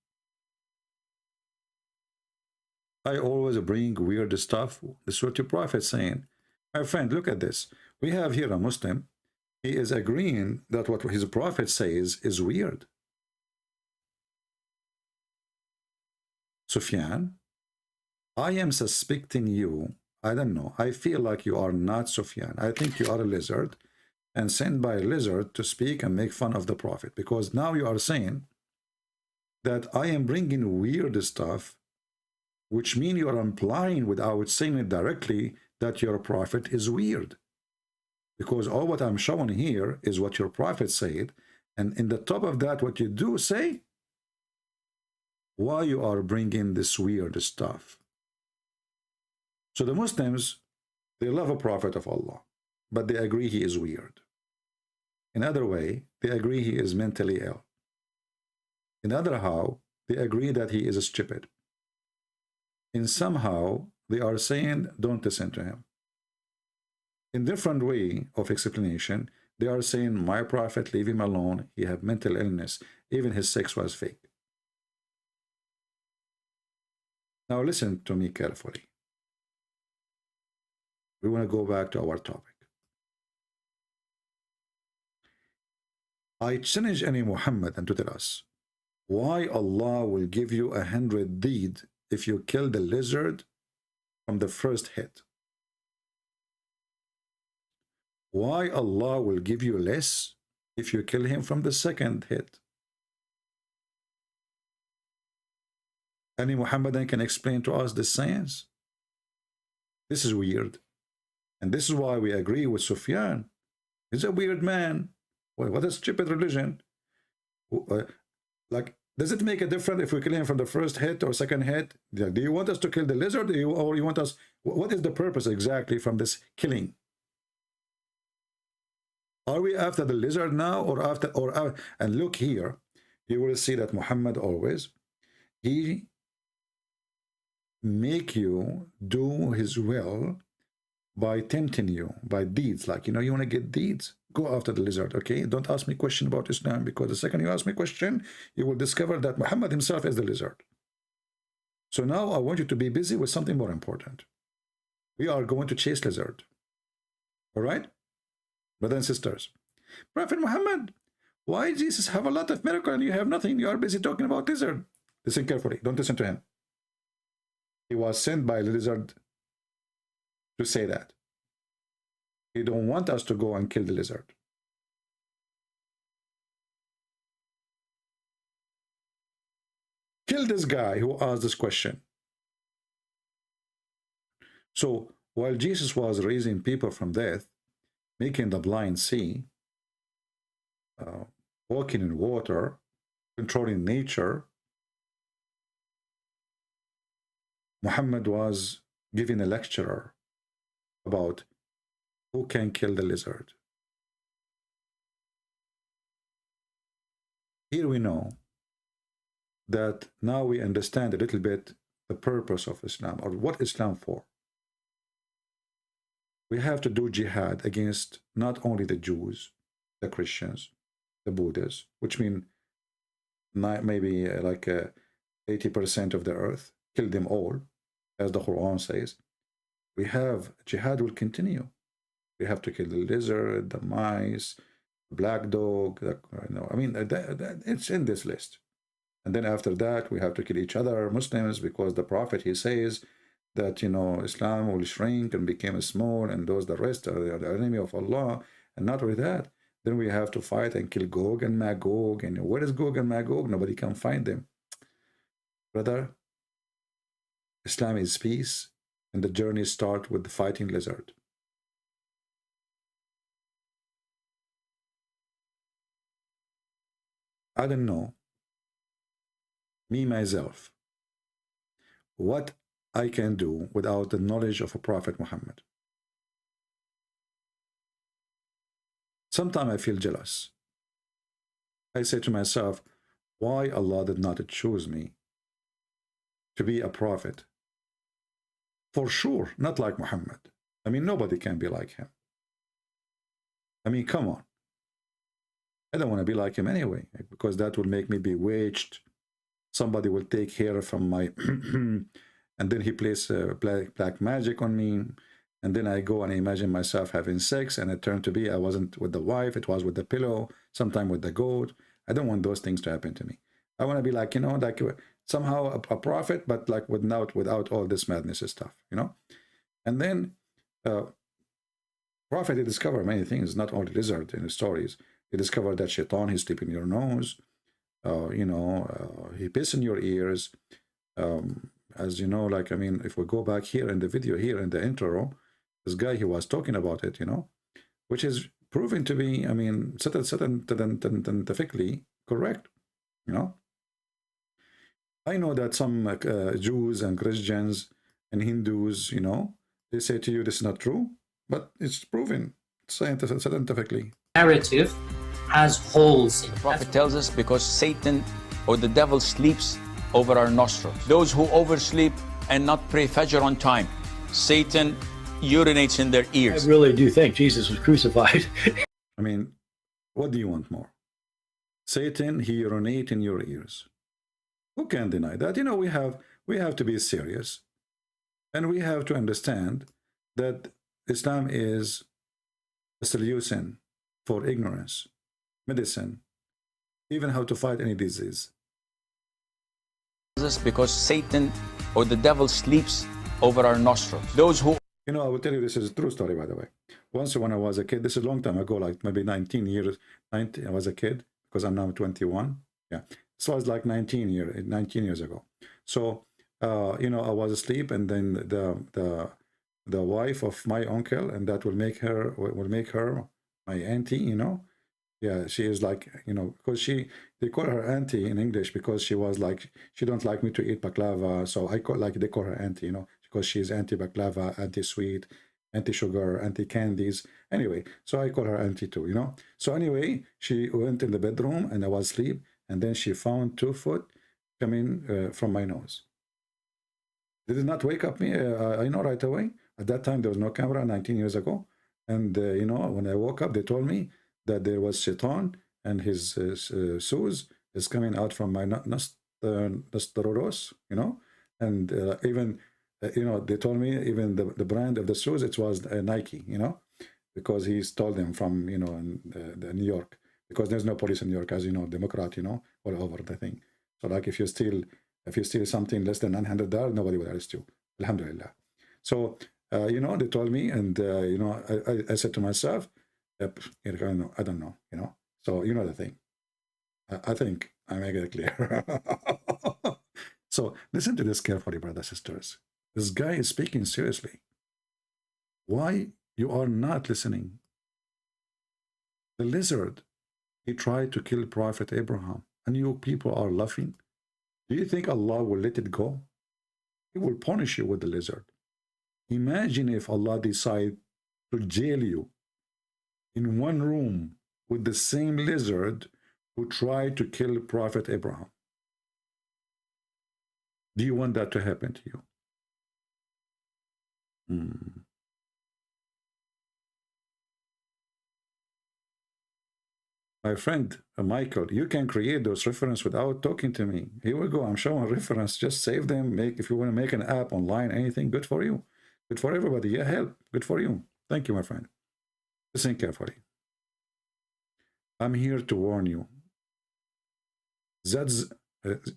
I always bring weird stuff. This is what your prophet is saying. My friend, look at this. We have here a Muslim. He is agreeing that what his prophet says is weird. Sufyan, I am suspecting you. I don't know. I feel like you are not Sufyan. I think you are a lizard and sent by a lizard to speak and make fun of the prophet, because now you are saying that I am bringing weird stuff, which means you are implying without saying it directly that your prophet is weird. Because all what I'm showing here is what your prophet said, and in the top of that, what you do say, why you are bringing this weird stuff. So the Muslims, they love a prophet of Allah, but they agree he is weird. In other way, they agree he is mentally ill. In other how, they agree that he is stupid. In somehow, they are saying, don't listen to him. In different way of explanation, they are saying, my prophet, leave him alone. He had mental illness. Even his sex was fake. Now listen to me carefully. We want to go back to our topic. I challenge any Muhammad and to tell us why Allah will give you 100 deed if you kill the lizard from the first hit. Why Allah will give you less if you kill him from the second hit. Any Muhammadan can explain to us the science? This is weird. And this is why we agree with Sufyan. He's a weird man. Well, what a stupid religion. Like, does it make a difference if we kill him from the first hit or second hit? Do you want us to kill the lizard, or you want us? What is the purpose exactly from this killing? Are we after the lizard now, or after, and look here, you will see that Muhammad always, he make you do his will by tempting you, by deeds. Like, you know, you want to get deeds, go after the lizard, okay? Don't ask me question about Islam, because the second you ask me question, you will discover that Muhammad himself is the lizard. So now I want you to be busy with something more important. We are going to chase lizard. All right? Brothers and sisters. Prophet Muhammad, why Jesus have a lot of miracle and you have nothing? You are busy talking about lizard. Listen carefully. Don't listen to him. He was sent by a lizard to say that. He don't want us to go and kill the lizard. Kill this guy who asked this question. So while Jesus was raising people from death, making the blind see, walking in water, controlling nature, Muhammad was giving a lecture about who can kill the lizard. Here we know that now we understand a little bit the purpose of Islam, or what Islam for. We have to do jihad against not only the Jews, the Christians, the Buddhists, which mean maybe like 80% of the earth, kill them all, as the Quran says. We have jihad will continue. We have to kill the lizard, the mice, the black dog. It's in this list. And then after that, we have to kill each other, Muslims, because the Prophet, he says that, Islam will shrink and become small, and those the rest are the enemy of Allah. And not only that, then we have to fight and kill Gog and Magog. And where is Gog and Magog? Nobody can find them. Brother, Islam is peace, and the journey starts with the fighting lizard. I don't know, me, myself, what I can do without the knowledge of a Prophet Muhammad. Sometimes I feel jealous. I say to myself, why Allah did not choose me to be a prophet? For sure, not like Muhammad. I mean, nobody can be like him. I mean, come on. I don't want to be like him anyway, because that will make me bewitched. Somebody will take hair from my and then he plays black magic on me, and then I go and I imagine myself having sex, and it turned to be I wasn't with the wife, it was with the pillow, sometime with the goat. I don't want those things to happen to me. I want to be like, like somehow a prophet, but like without all this madness and stuff, And then Prophet, he discovered many things, not only lizard in his stories. He discovered that shaitan, he sleep in your nose, he piss in your ears. As you know, if we go back here in the video, here in the intro, this guy, he was talking about it, which is proven to be, scientifically correct, I know that some Jews and Christians and Hindus, they say to you, this is not true, but it's proven scientifically. Narrative has holes in it. The Prophet tells us because Satan or the devil sleeps over our nostrils. Those who oversleep and not pray Fajr on time, Satan urinates in their ears. I really do think Jesus was crucified. I mean, what do you want more? Satan, he urinates in your ears. Who can deny that? We have to be serious, and we have to understand that Islam is a solution for ignorance, medicine, even how to fight any disease. Because Satan or the devil sleeps over our nostrils. Those who I will tell you, this is a true story, by the way. Once when I was a kid, this is a long time ago, like maybe 19 years, I was a kid, because I'm now 21. Yeah, so I was like 19 years ago. So, I was asleep, and then the wife of my uncle, and that will make her my auntie, Yeah, she is like, because they call her auntie in English because she was like, she don't like me to eat baklava. So they call her auntie, because she's anti-baklava, anti-sweet, anti-sugar, anti-candies. Anyway, so I call her auntie too, So anyway, she went in the bedroom and I was asleep, and then she found 2 foot coming from my nose. They did not wake up me, I know right away. At that time, there was no camera, 19 years ago. And, when I woke up, they told me that there was Shaitan, and his shoes is coming out from my nostrils, and even, they told me even the brand of the shoes, it was Nike, because he stole them from, in the New York, because there's no police in New York, as you know, Democrat, all over the thing. So like if you steal something less than $900, nobody will arrest you. Alhamdulillah. So, they told me, and, I said to myself, yep, I don't know, So, the thing. I think I make it clear. So, listen to this carefully, brothers and sisters. This guy is speaking seriously. Why you are not listening? The lizard, he tried to kill Prophet Abraham, and you people are laughing. Do you think Allah will let it go? He will punish you with the lizard. Imagine if Allah decide to jail you in one room with the same lizard who tried to kill Prophet Abraham. Do you want that to happen to you? My friend Michael, you can create those references without talking to me. Here we go. I'm showing reference. Just save them. If you want to make an app online, anything, good for you. Good for everybody. Yeah, help. Good for you. Thank you, my friend. Listen carefully. I'm here to warn you. The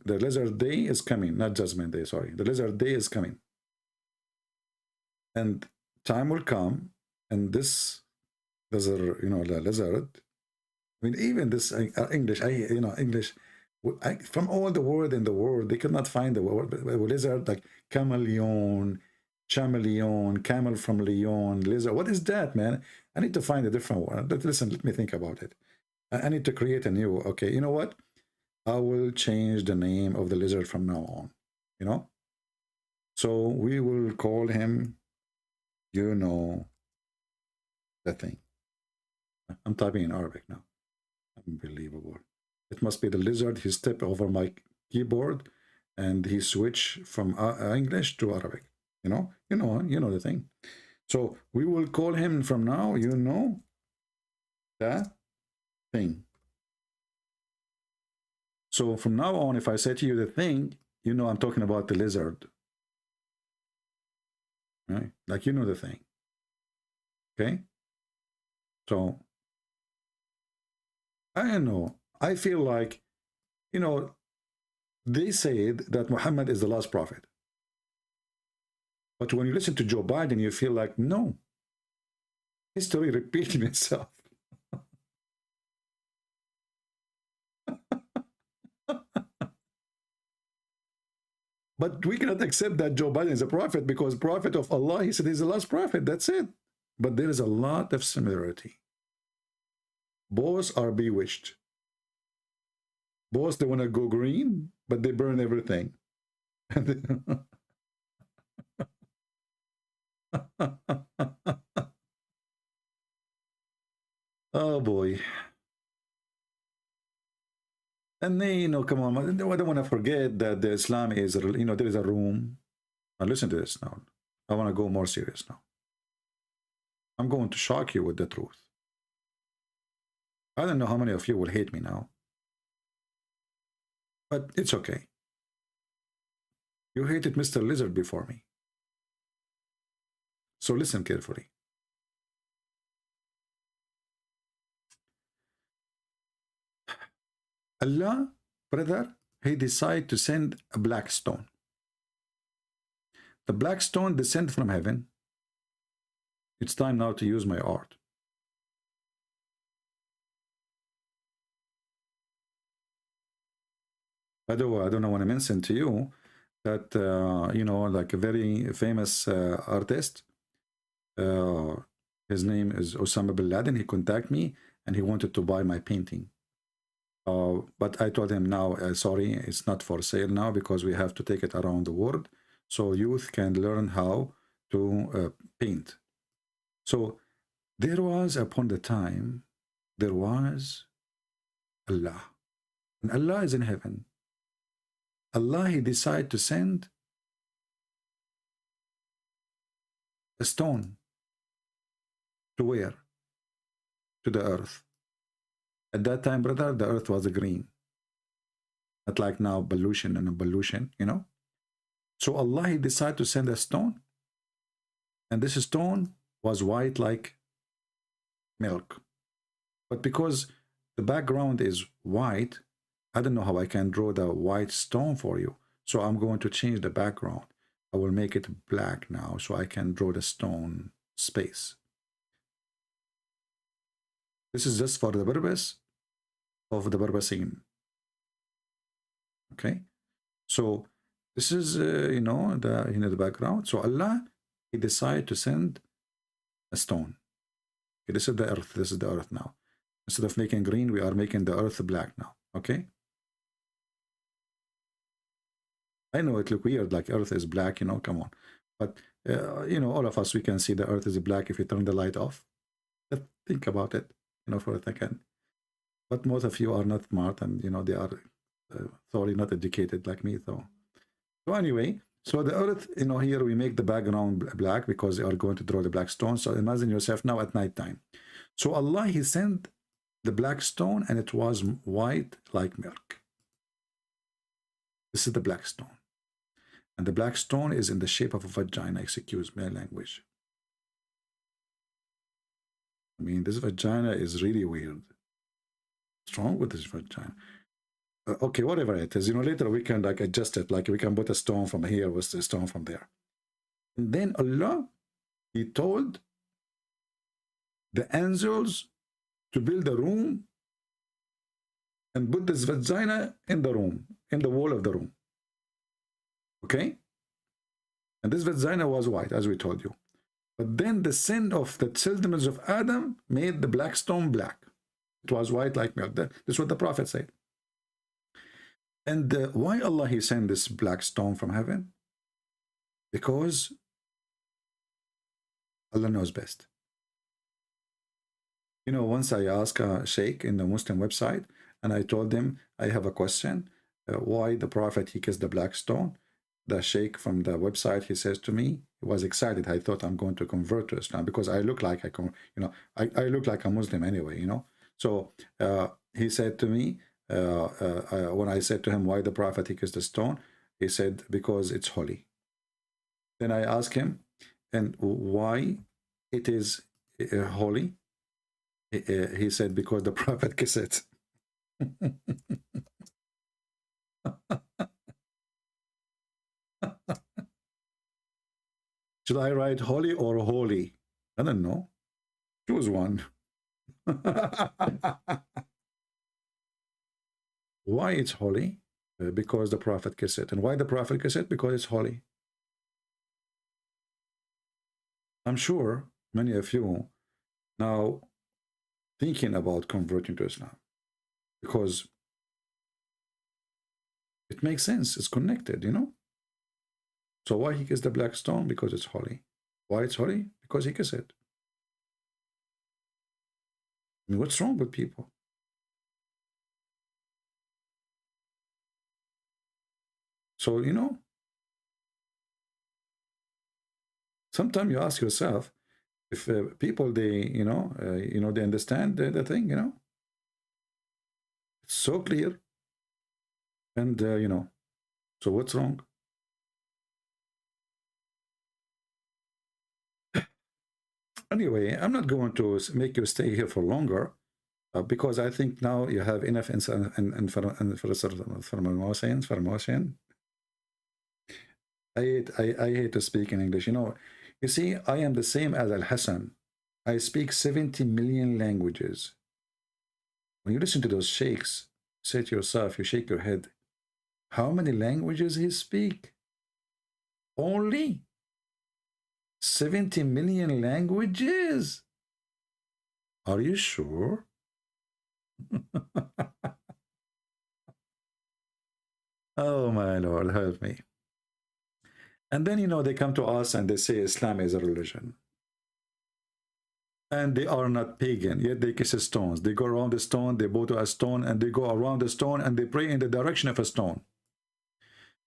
lizard day is coming, not judgment day, sorry. The lizard day is coming. And time will come, and the lizard, I mean, even this English, English, from all the word in the world, they could not find the word lizard, like chameleon, camel from Leon, lizard. What is that, man? I need to find a different word. Listen, let me think about it. I need to create a new, okay, you know what? I will change the name of the lizard from now on, So we will call him, the thing. I'm typing in Arabic now. Unbelievable. It must be the lizard. He stepped over my keyboard and he switched from English to Arabic. You know the thing. So we will call him from now, the thing. So from now on, if I say to you the thing, I'm talking about the lizard. Right? Like the thing. Okay? So I don't know. I feel like, they said that Muhammad is the last prophet. But when you listen to Joe Biden, you feel like, no. History repeating itself. But we cannot accept that Joe Biden is a prophet because prophet of Allah, he said he's the last prophet. That's it. But there is a lot of similarity. Both are bewitched. Both, they want to go green, but they burn everything. Oh boy. And then, come on, I don't want to forget that the Islam is, there is a room. Now listen to this now. I want to go more serious now. I'm going to shock you with the truth. I don't know how many of you will hate me now. But it's okay. You hated Mr. Lizard before me. So listen carefully. Allah, brother, he decided to send a black stone. The black stone descended from heaven. It's time now to use my art. By the way, I don't want to mention to you that, like a very famous artist, his name is Osama bin Laden. He contacted me and he wanted to buy my painting. But I told him now, sorry, it's not for sale now because we have to take it around the world so youth can learn how to paint. So there was, upon the time, there was Allah. And Allah is in heaven. Allah, he decided to send a stone to where? To the earth. At that time, brother, the earth was green. Not like now, pollution and pollution, So Allah, he decided to send a stone. And this stone was white like milk. But because the background is white, I don't know how I can draw the white stone for you. So I'm going to change the background. I will make it black now so I can draw the stone space. This is just for the purpose of the purposing. Okay, so this is the background. So Allah, he decided to send a stone. Okay, this is the earth. This is the earth now. Instead of making green, we are making the earth black now. Okay. I know it look weird, like Earth is black, you know, come on. But, you know, all of us, we can see the Earth is black if you turn the light off. Just think about it, you know, for a second. But most of you are not smart, and, you know, they are thoroughly not educated like me, though. So anyway, so the Earth, you know, here we make the background black because they are going to draw the black stone. So imagine yourself now at night time. So Allah, He sent the black stone, and it was white like milk. This is the black stone. And the black stone is in the shape of a vagina. Excuse my language. I mean, this vagina is really weird. What's wrong with this vagina? Okay, whatever it is, you know, later we can like adjust it. Like we can put a stone from here with a stone from there. And then Allah, He told the angels to build a room and put this vagina in the room, in the wall of the room. Okay? And this vagina was white, as we told you. But then the sin of the children of Adam made the black stone black. It was white like milk. This is what the Prophet said. And why Allah, He sent this black stone from heaven? Because Allah knows best. You know, once I asked a sheikh in the Muslim website, and I told him, I have a question. Why the Prophet, he kissed the black stone? The sheikh from the website, he says to me, he was excited. I thought I'm going to convert to Islam because I look like I look like a Muslim anyway, you know. So he said to me, when I said to him, why the Prophet, he kissed the stone? He said, because it's holy. Then I asked him, and why it is holy? He said, because the Prophet kissed it. Should I write holy or holy? I don't know. Choose one. Why it's holy? Because the Prophet kissed it. And why the Prophet kissed it? Because it's holy. I'm sure many of you now thinking about converting to Islam because it makes sense. It's connected, you know. So why he kissed the black stone? Because it's holy. Why it's holy? Because he kissed it. I mean, what's wrong with people? So, you know, sometimes you ask yourself if people, they, they understand the thing, you know. It's so clear. And, so what's wrong? Anyway, I'm not going to make you stay here for longer because I think now you have enough information. I hate to speak in English. You know, you see, I am the same as Al-Hassan. I speak 70 million languages. When you listen to those sheikhs, say to yourself, you shake your head, how many languages he speak? Only 70 million languages? Are you sure? Oh my Lord, help me. And then, you know, they come to us and they say Islam is a religion. And they are not pagan, yet they kiss stones. They go around the stone, they bow to a stone, and they go around the stone, and they pray in the direction of a stone.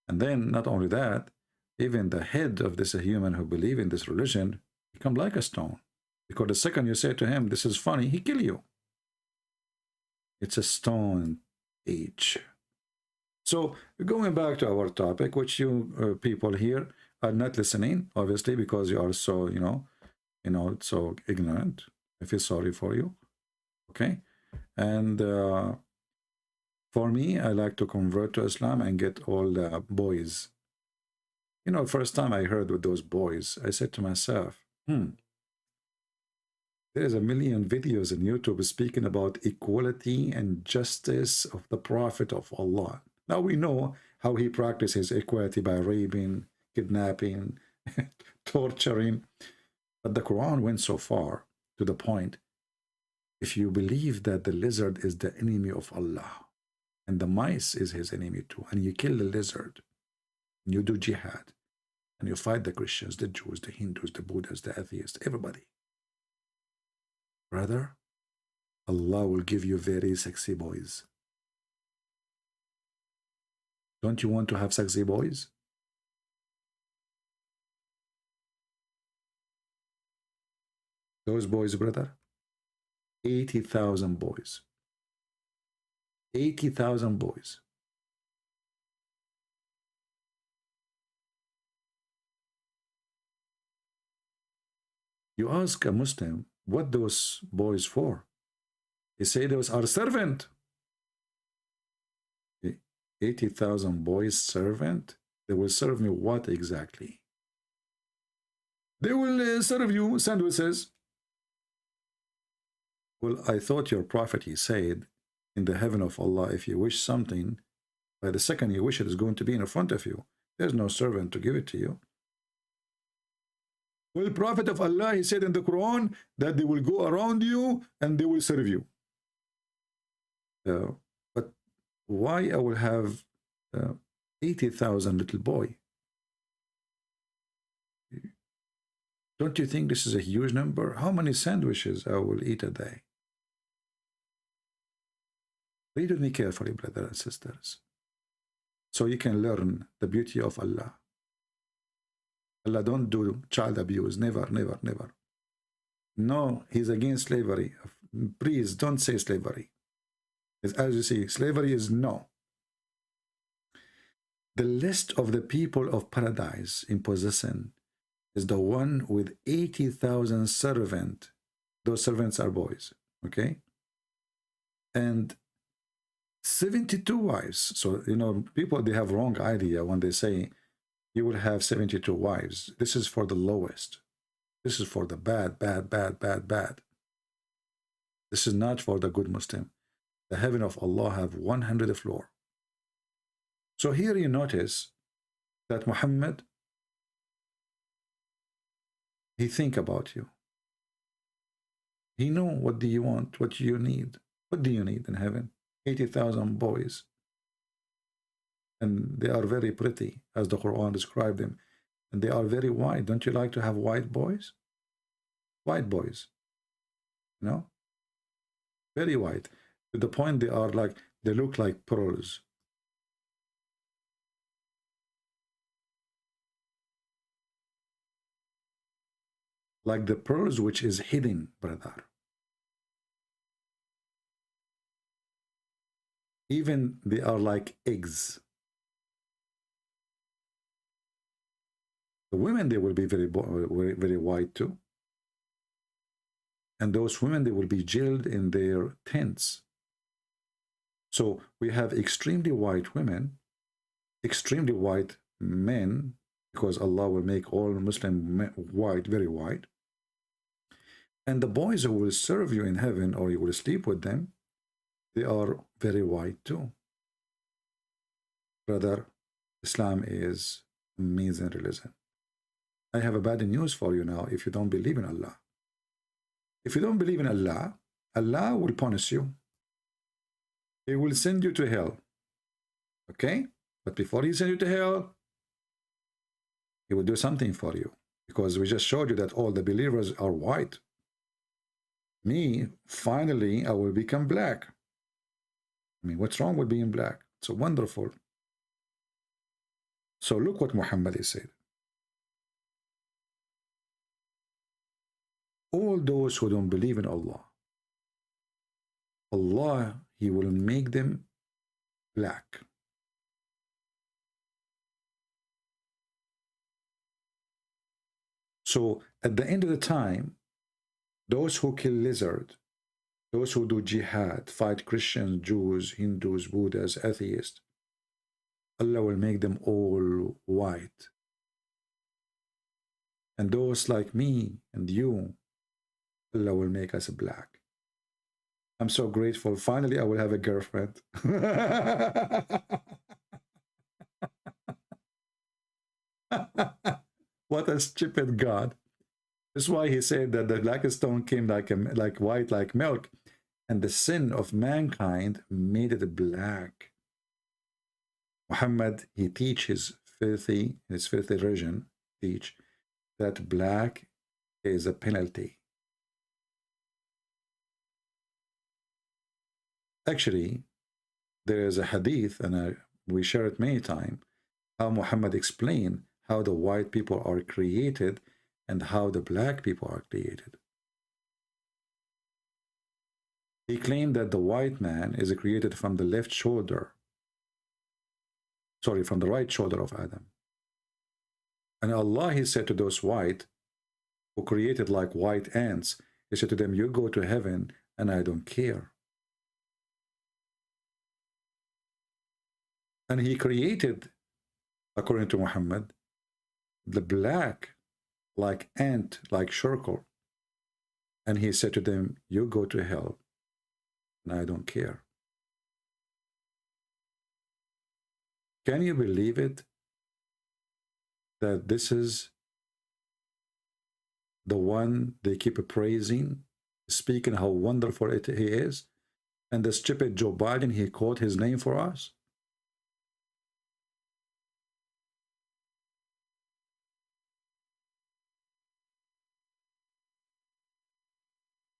And then, not only that, even the head of this human who believe in this religion become like a stone. Because the second you say to him, this is funny, he kill you. It's a stone age. So, going back to our topic, which you people here are not listening, obviously, because you are so, so ignorant. I feel sorry for you. Okay? And for me, I like to convert to Islam and get all the boys. You know, first time I heard with those boys, I said to myself, there's a million videos on YouTube speaking about equality and justice of the Prophet of Allah. Now we know how he practices equality by raping, kidnapping, torturing. But the Quran went so far to the point, if you believe that the lizard is the enemy of Allah, and the mice is his enemy too, and you kill the lizard, and you do jihad, and you fight the Christians, the Jews, the Hindus, the Buddhists, the atheists, everybody. Brother, Allah will give you very sexy boys. Don't you want to have sexy boys? Those boys, brother, 80,000 boys. 80,000 boys. You ask a Muslim, what those boys for? He say those are servant. 80,000 boys servant? They will serve me what exactly? They will serve you sandwiches. Well, I thought your prophet, he said, in the heaven of Allah, if you wish something, by the second you wish it is going to be in front of you. There's no servant to give it to you. Well, the Prophet of Allah, he said in the Quran that they will go around you and they will serve you. But why I will have 80,000 little boy? Don't you think this is a huge number? How many sandwiches I will eat a day? Read with me carefully, brothers and sisters, so you can learn the beauty of Allah. Allah don't do child abuse. Never, never, never. No, he's against slavery. Please don't say slavery. As you see, slavery is no. The list of the people of paradise in possession is the one with 80,000 servants. Those servants are boys, okay? And 72 wives. So, you know, people, they have wrong idea when they say you will have 72 wives. This is for the lowest. This is for the bad, bad, bad, bad, bad. This is not for the good Muslim. The heaven of Allah have 100 floor. So here you notice that Muhammad, he think about you. He know what do you want, what you need. What do you need in heaven? 80,000 boys. And they are very pretty, as the Quran described them. And they are very white. Don't you like to have white boys? White boys. You know? Very white. To the point they are like, they look like pearls. Like the pearls which is hidden, brother. Even they are like eggs. The women, they will be very, very white too. And those women, they will be jailed in their tents. So we have extremely white women, extremely white men, because Allah will make all Muslim men white, very white. And the boys who will serve you in heaven, or you will sleep with them, they are very white too. Brother, Islam is amazing religion. I have a bad news for you now if you don't believe in Allah. If you don't believe in Allah, Allah will punish you. He will send you to hell. Okay? But before he sends you to hell, he will do something for you. Because we just showed you that all the believers are white. Me, finally, I will become black. I mean, what's wrong with being black? It's so wonderful. So look what Muhammad said. All those who don't believe in Allah, Allah, he will make them black. So at the end of the time, those who kill lizard, those who do jihad, fight Christians, Jews, Hindus, Buddhists, atheists, Allah will make them all white. And those like me and you, Allah will make us black. I'm so grateful. Finally, I will have a girlfriend. What a stupid God. That's why he said that the black stone came like white, like milk, and the sin of mankind made it black. Muhammad, he teaches filthy, in its filthy religion, teach that black is a penalty. Actually, there is a hadith, and we share it many times, how Muhammad explained how the white people are created and how the black people are created. He claimed that the white man is created from the left shoulder, sorry, from the right shoulder of Adam. And Allah, he said to those white who created like white ants, he said to them, you go to heaven and I don't care. And he created, according to Muhammad, the black like ant, like circle. And he said to them, you go to hell and I don't care. Can you believe it? That this is the one they keep praising, speaking how wonderful he is, and the stupid Joe Biden, he called his name for us.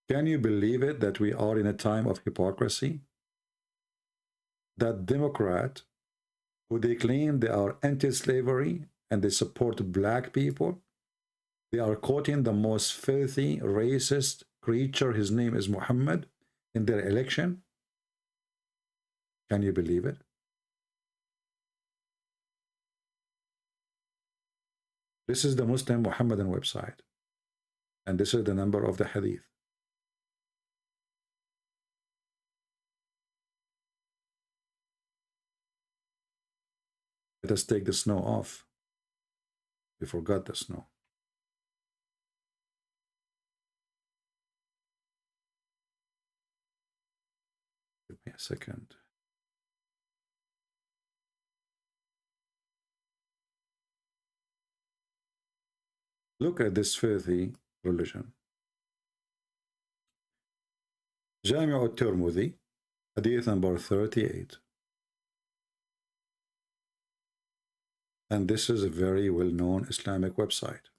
Can you believe it that we are in a time of hypocrisy? That Democrat, who they claim they are anti-slavery and they support black people, they are quoting the most filthy, racist creature, his name is Muhammad, in their election. Can you believe it? This is the Muslim Muhammadan website, and this is the number of the hadith. Let us take the snow off. We forgot the snow. Give me a second. Look at this filthy religion. Jami' al-Tirmidhi, hadith number 38. And this is a very well-known Islamic website.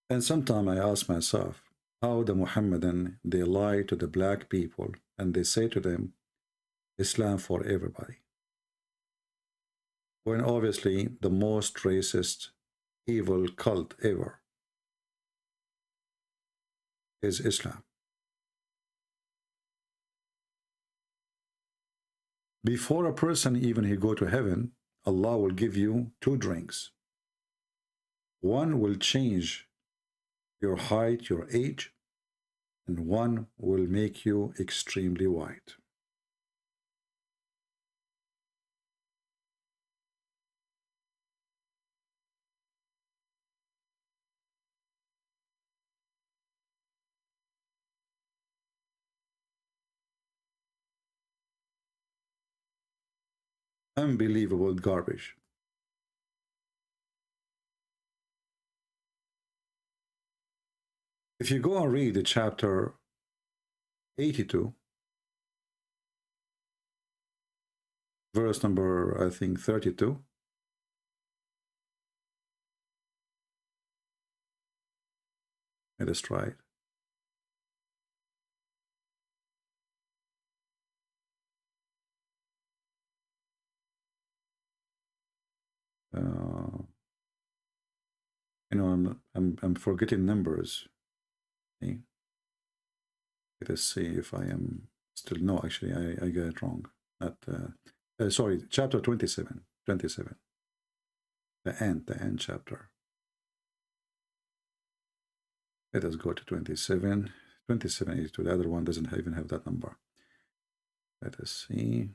And sometimes I ask myself, how the Muhammadan, they lie to the black people and they say to them, Islam for everybody. When obviously the most racist, evil cult ever is Islam. Before a person even he go to heaven, Allah will give you two drinks. One will change your height, your age, and one will make you extremely white. Unbelievable garbage. If you go and read the chapter 82, verse number, I think, 32, let us try it. You know, I'm forgetting numbers. See? Let us see if I am still, no, actually I got it wrong. Not sorry, chapter 27. The end chapter. Let us go to 27. 2782. The other one doesn't even have that number. Let us see.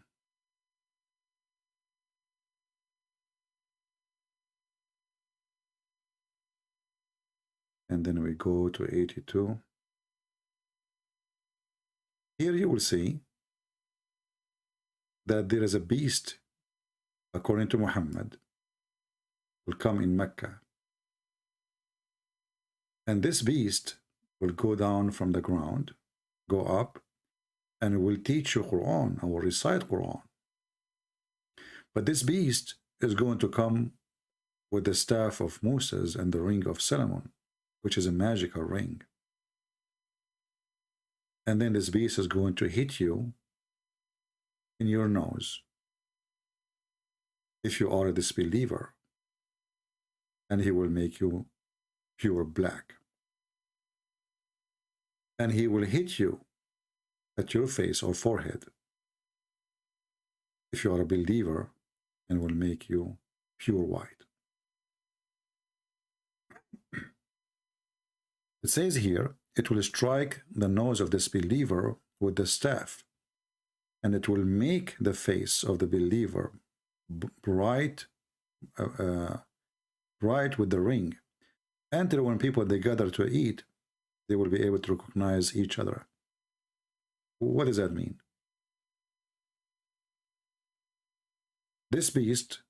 And then we go to 82. Here you will see that there is a beast, according to Muhammad, will come in Mecca. And this beast will go down from the ground, go up, and will teach you Quran and will recite Quran. But this beast is going to come with the staff of Moses and the ring of Solomon, which is a magical ring. And then this beast is going to hit you in your nose if you are a disbeliever, and he will make you pure black. And he will hit you at your face or forehead if you are a believer, and will make you pure white. It says here, it will strike the nose of this believer with the staff, and it will make the face of the believer bright with the ring, until when people they gather to eat, they will be able to recognize each other. What does that mean? This beast,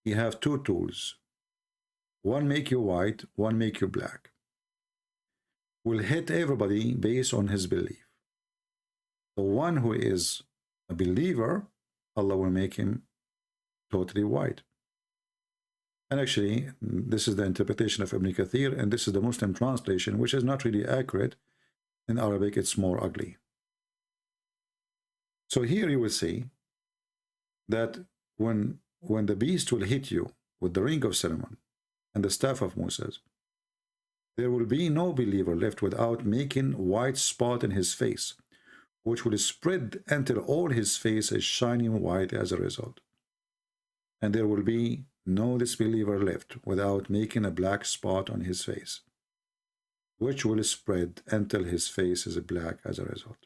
he have two tools. One make you white, one make you black. Will hit everybody based on his belief. The one who is a believer, Allah will make him totally white. And actually, this is the interpretation of Ibn Kathir, and this is the Muslim translation, which is not really accurate. In Arabic, it's more ugly. So here you will see that when the beast will hit you with the ring of Solomon and the staff of Moses, there will be no believer left without making white spot in his face, which will spread until all his face is shining white as a result. And there will be no disbeliever left without making a black spot on his face, which will spread until his face is black as a result.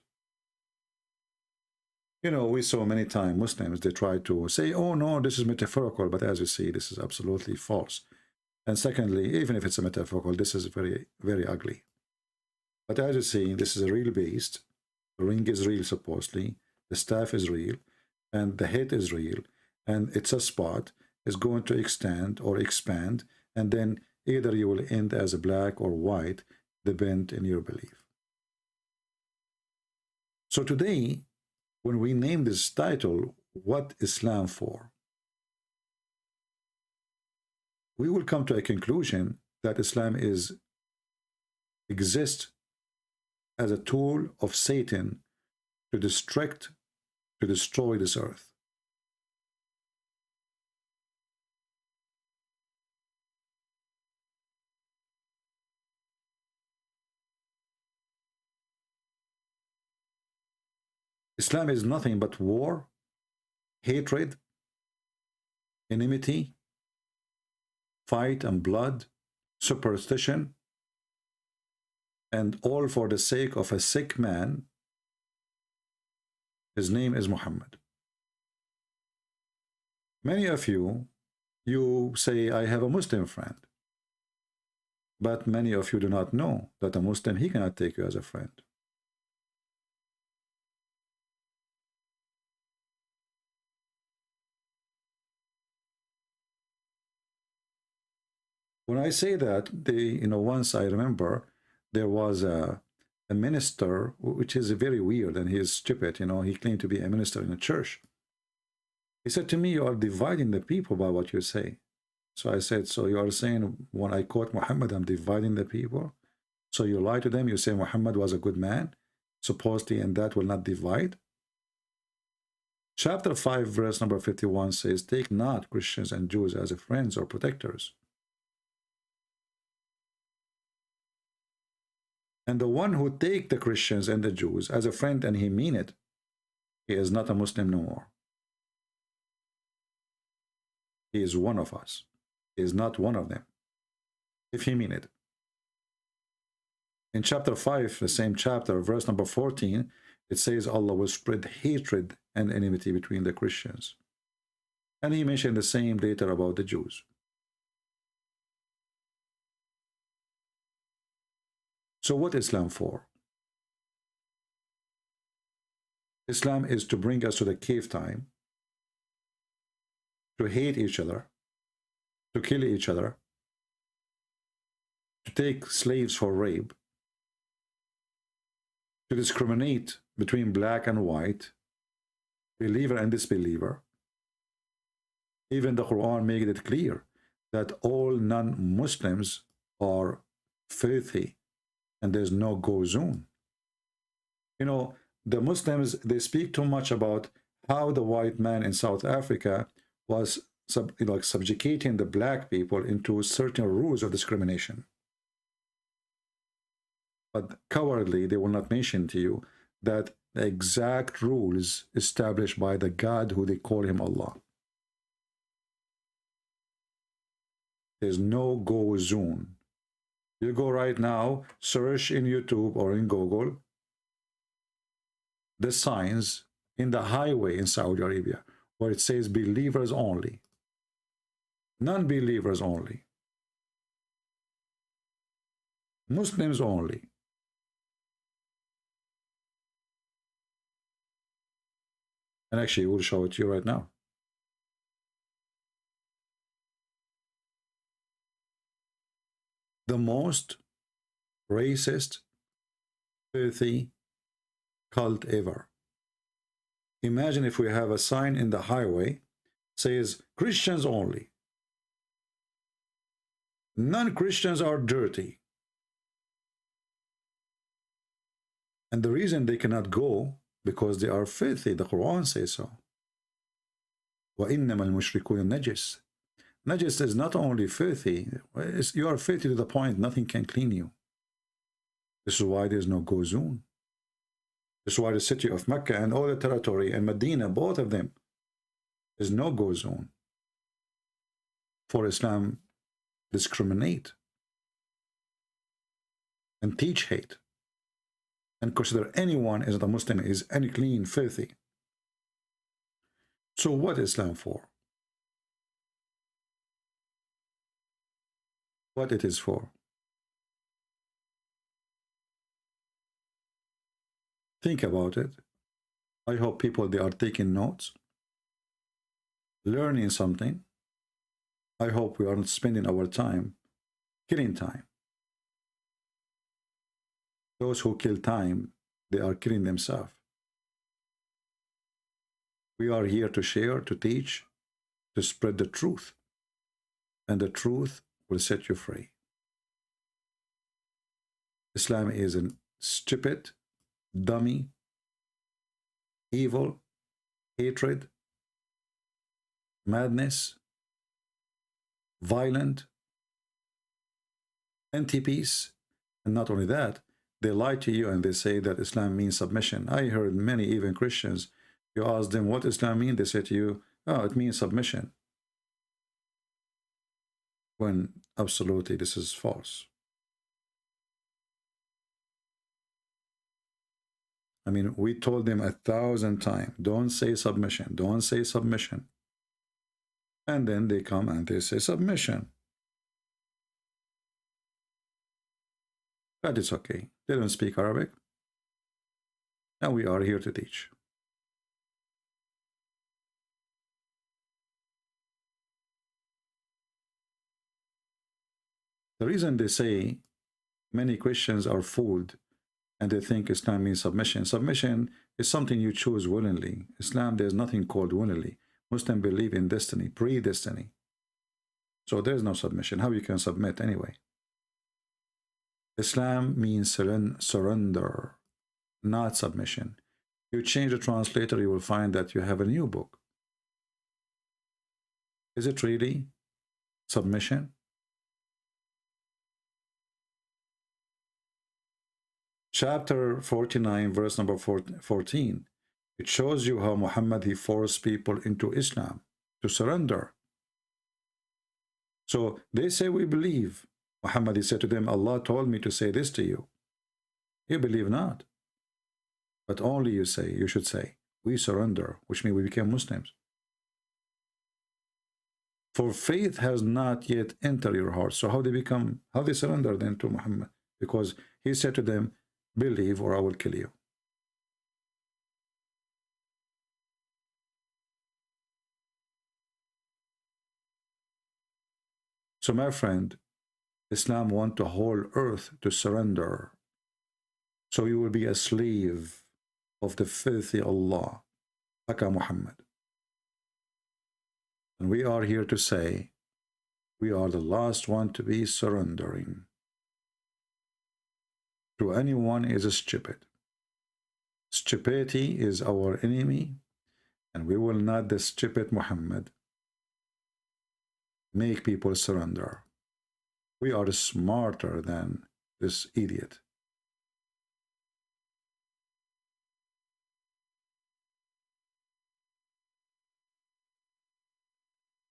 You know, we saw many times Muslims, they try to say, oh no, this is metaphorical, but as you see, this is absolutely false. And secondly, even if it's a metaphorical, this is very, very ugly. But as you see, this is a real beast. The ring is real, supposedly. The staff is real. And the head is real. And it's a spot. Is going to extend or expand. And then either you will end as a black or white, depend in your belief. So today, when we name this title, What Islam For?, we will come to a conclusion that Islam exists as a tool of Satan to destroy this earth. Islam is nothing but war, hatred, enmity, fight and blood, superstition, and all for the sake of a sick man. His name is Muhammad. Many of you say, I have a Muslim friend. But many of you do not know that a Muslim, he cannot take you as a friend. When I say that, once I remember there was a minister, which is very weird, and he is stupid, he claimed to be a minister in a church. He said to me, you are dividing the people by what you say. So I said, so you are saying when I quote Muhammad, I'm dividing the people? So you lie to them, you say Muhammad was a good man, supposedly, and that will not divide? Chapter 5, verse number 51 says, take not Christians and Jews as friends or protectors. And the one who take the Christians and the Jews as a friend and he mean it, he is not a Muslim no more. He is one of us. He is not one of them, if he mean it. In chapter 5, the same chapter, verse number 14, it says Allah will spread hatred and enmity between the Christians. And he mentioned the same later about the Jews. So what is Islam for? Islam is to bring us to the cave time, to hate each other, to kill each other, to take slaves for rape, to discriminate between black and white, believer and disbeliever. Even the Quran made it clear that all non-Muslims are filthy and there's no go zone. You know, the Muslims, they speak too much about how the white man in South Africa was subjugating the black people into certain rules of discrimination. But cowardly, they will not mention to you that the exact rules established by the God who they call him Allah. There's no go zone. You go right now, search in YouTube or in Google the signs in the highway in Saudi Arabia where it says believers only, non-believers only, Muslims only. And actually, we'll show it to you right now. The most racist, filthy cult ever. Imagine if we have a sign in the highway says Christians only. Non-Christians are dirty. And the reason they cannot go because they are filthy. The Quran says so. وَإِنَّمَا الْمُشْرِكُونَ نَجِسٌ. Najis is not only filthy, you are filthy to the point nothing can clean you. This is why there's no go zone. This is why the city of Mecca and all the territory and Medina, both of them, there's no go zone. For Islam discriminate and teach hate and consider anyone as a Muslim is unclean, filthy. So what is Islam for? What it is for? Think about it. I hope people, they are taking notes, learning something. I hope we are not spending our time killing time. Those who kill time, they are killing themselves. We are here to share, to teach, to spread the truth. And the truth will set you free. Islam is a stupid, dummy, evil, hatred, madness, violent, anti-peace. And not only that, they lie to you and they say that Islam means submission. I heard many, even Christians, you ask them what Islam means, they say to you, oh, it means submission. When absolutely this is false. I mean, we told them 1,000 times, don't say submission, don't say submission. And then they come and they say submission. But it's okay. They don't speak Arabic. And we are here to teach. The reason they say many Christians are fooled and they think Islam means submission. Submission is something you choose willingly. Islam, there's nothing called willingly. Muslims believe in destiny, predestiny. So there's no submission. How you can submit anyway? Islam means surrender, not submission. You change the translator, you will find that you have a new book. Is it really submission? Chapter 49, verse number 14. It shows you how Muhammad, he forced people into Islam to surrender. So they say, we believe. Muhammad, he said to them, Allah told me to say this to you. You believe not. But only you say, you should say, we surrender, which means we became Muslims. For faith has not yet entered your heart. So how they surrender then to Muhammad? Because he said to them, believe or I will kill you. So my friend, Islam wants the whole earth to surrender. So you will be a slave of the filthy Allah, Aka Muhammad. And we are here to say, we are the last one to be surrendering to anyone is stupid. Stupidity is our enemy, and we will not, the stupid Muhammad, make people surrender. We are smarter than this idiot.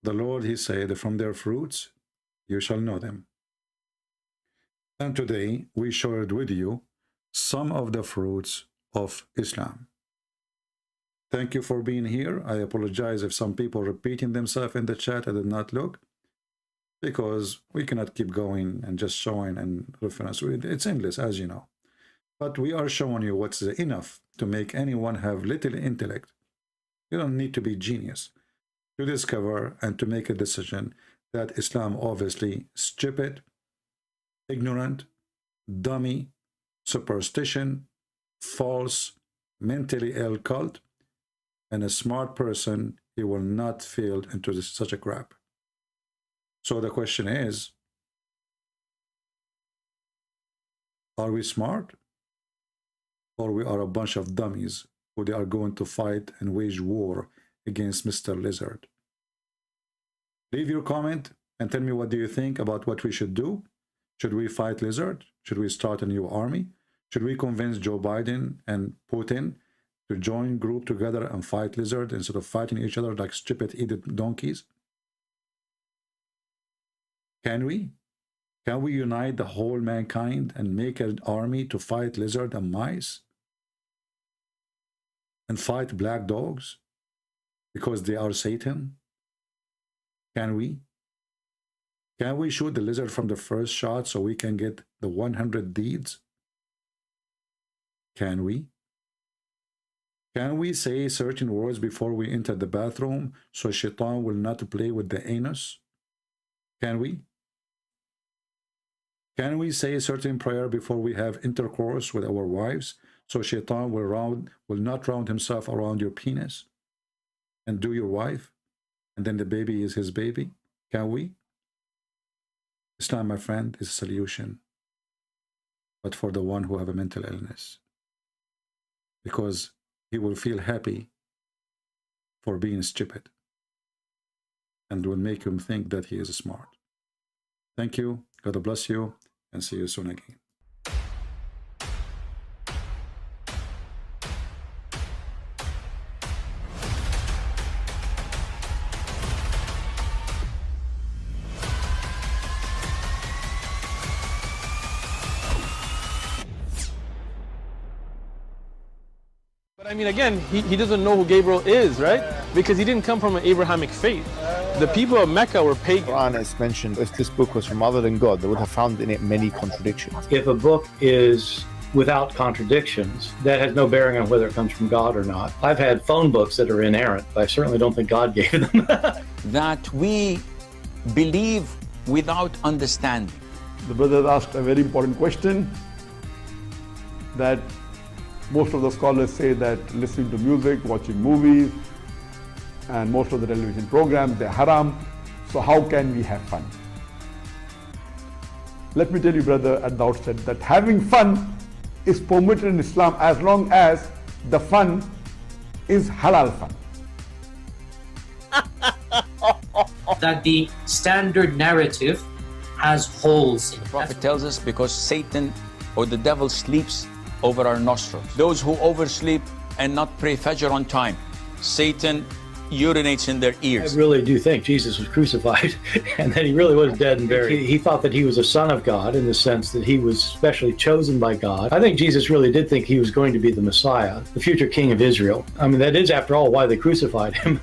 The Lord, he said, from their fruits you shall know them. And today we shared with you some of the fruits of Islam. Thank you for being here. I apologize if some people repeating themselves in the chat. I did not look, because we cannot keep going and just showing and reference. It's endless, as you know. But we are showing you what's enough to make anyone have little intellect. You don't need to be genius to discover and to make a decision that Islam obviously stupid, ignorant, dummy, superstition, false, mentally ill cult, and a smart person, he will not fall into such a crap. So the question is, are we smart? Or we are a bunch of dummies who they are going to fight and wage war against Mr. Lizard? Leave your comment and tell me, what do you think about what we should do? Should we fight Lizard? Should we start a new army? Should we convince Joe Biden and Putin to join group together and fight Lizard instead of fighting each other like stupid idiot donkeys? Can we? Can we unite the whole mankind and make an army to fight Lizard and mice? And fight black dogs because they are Satan? Can we? Can we shoot the lizard from the first shot so we can get the 100 deeds? Can we? Can we say certain words before we enter the bathroom so Shaitan will not play with the anus? Can we? Can we say a certain prayer before we have intercourse with our wives so Shaitan will not round himself around your penis and do your wife, and then the baby is his baby? Can we? Islam, my friend, is a solution, but for the one who have a mental illness, because he will feel happy for being stupid and will make him think that he is smart. Thank you. God bless you, and see you soon again. I mean, again, he doesn't know who Gabriel is, right? Because he didn't come from an Abrahamic faith. The people of Mecca were pagan. Quran is mentioned, if this book was from other than God, they would have found in it many contradictions. If a book is without contradictions, that has no bearing on whether it comes from God or not. I've had phone books that are inerrant, but I certainly don't think God gave them. That we believe without understanding. The brother asked a very important question, that most of the scholars say that listening to music, watching movies, and most of the television programs, they're haram. So how can we have fun? Let me tell you, brother, at the outset, that having fun is permitted in Islam as long as the fun is halal fun. That the standard narrative has holes in it. The Prophet tells us because Satan or the devil sleeps over our nostrils. Those who oversleep and not pray Fajr on time, Satan urinates in their ears. I really do think Jesus was crucified and that he really was dead and buried. He thought that he was a son of God in the sense that he was specially chosen by God. I think Jesus really did think he was going to be the Messiah, the future king of Israel. I mean, that is, after all, why they crucified him.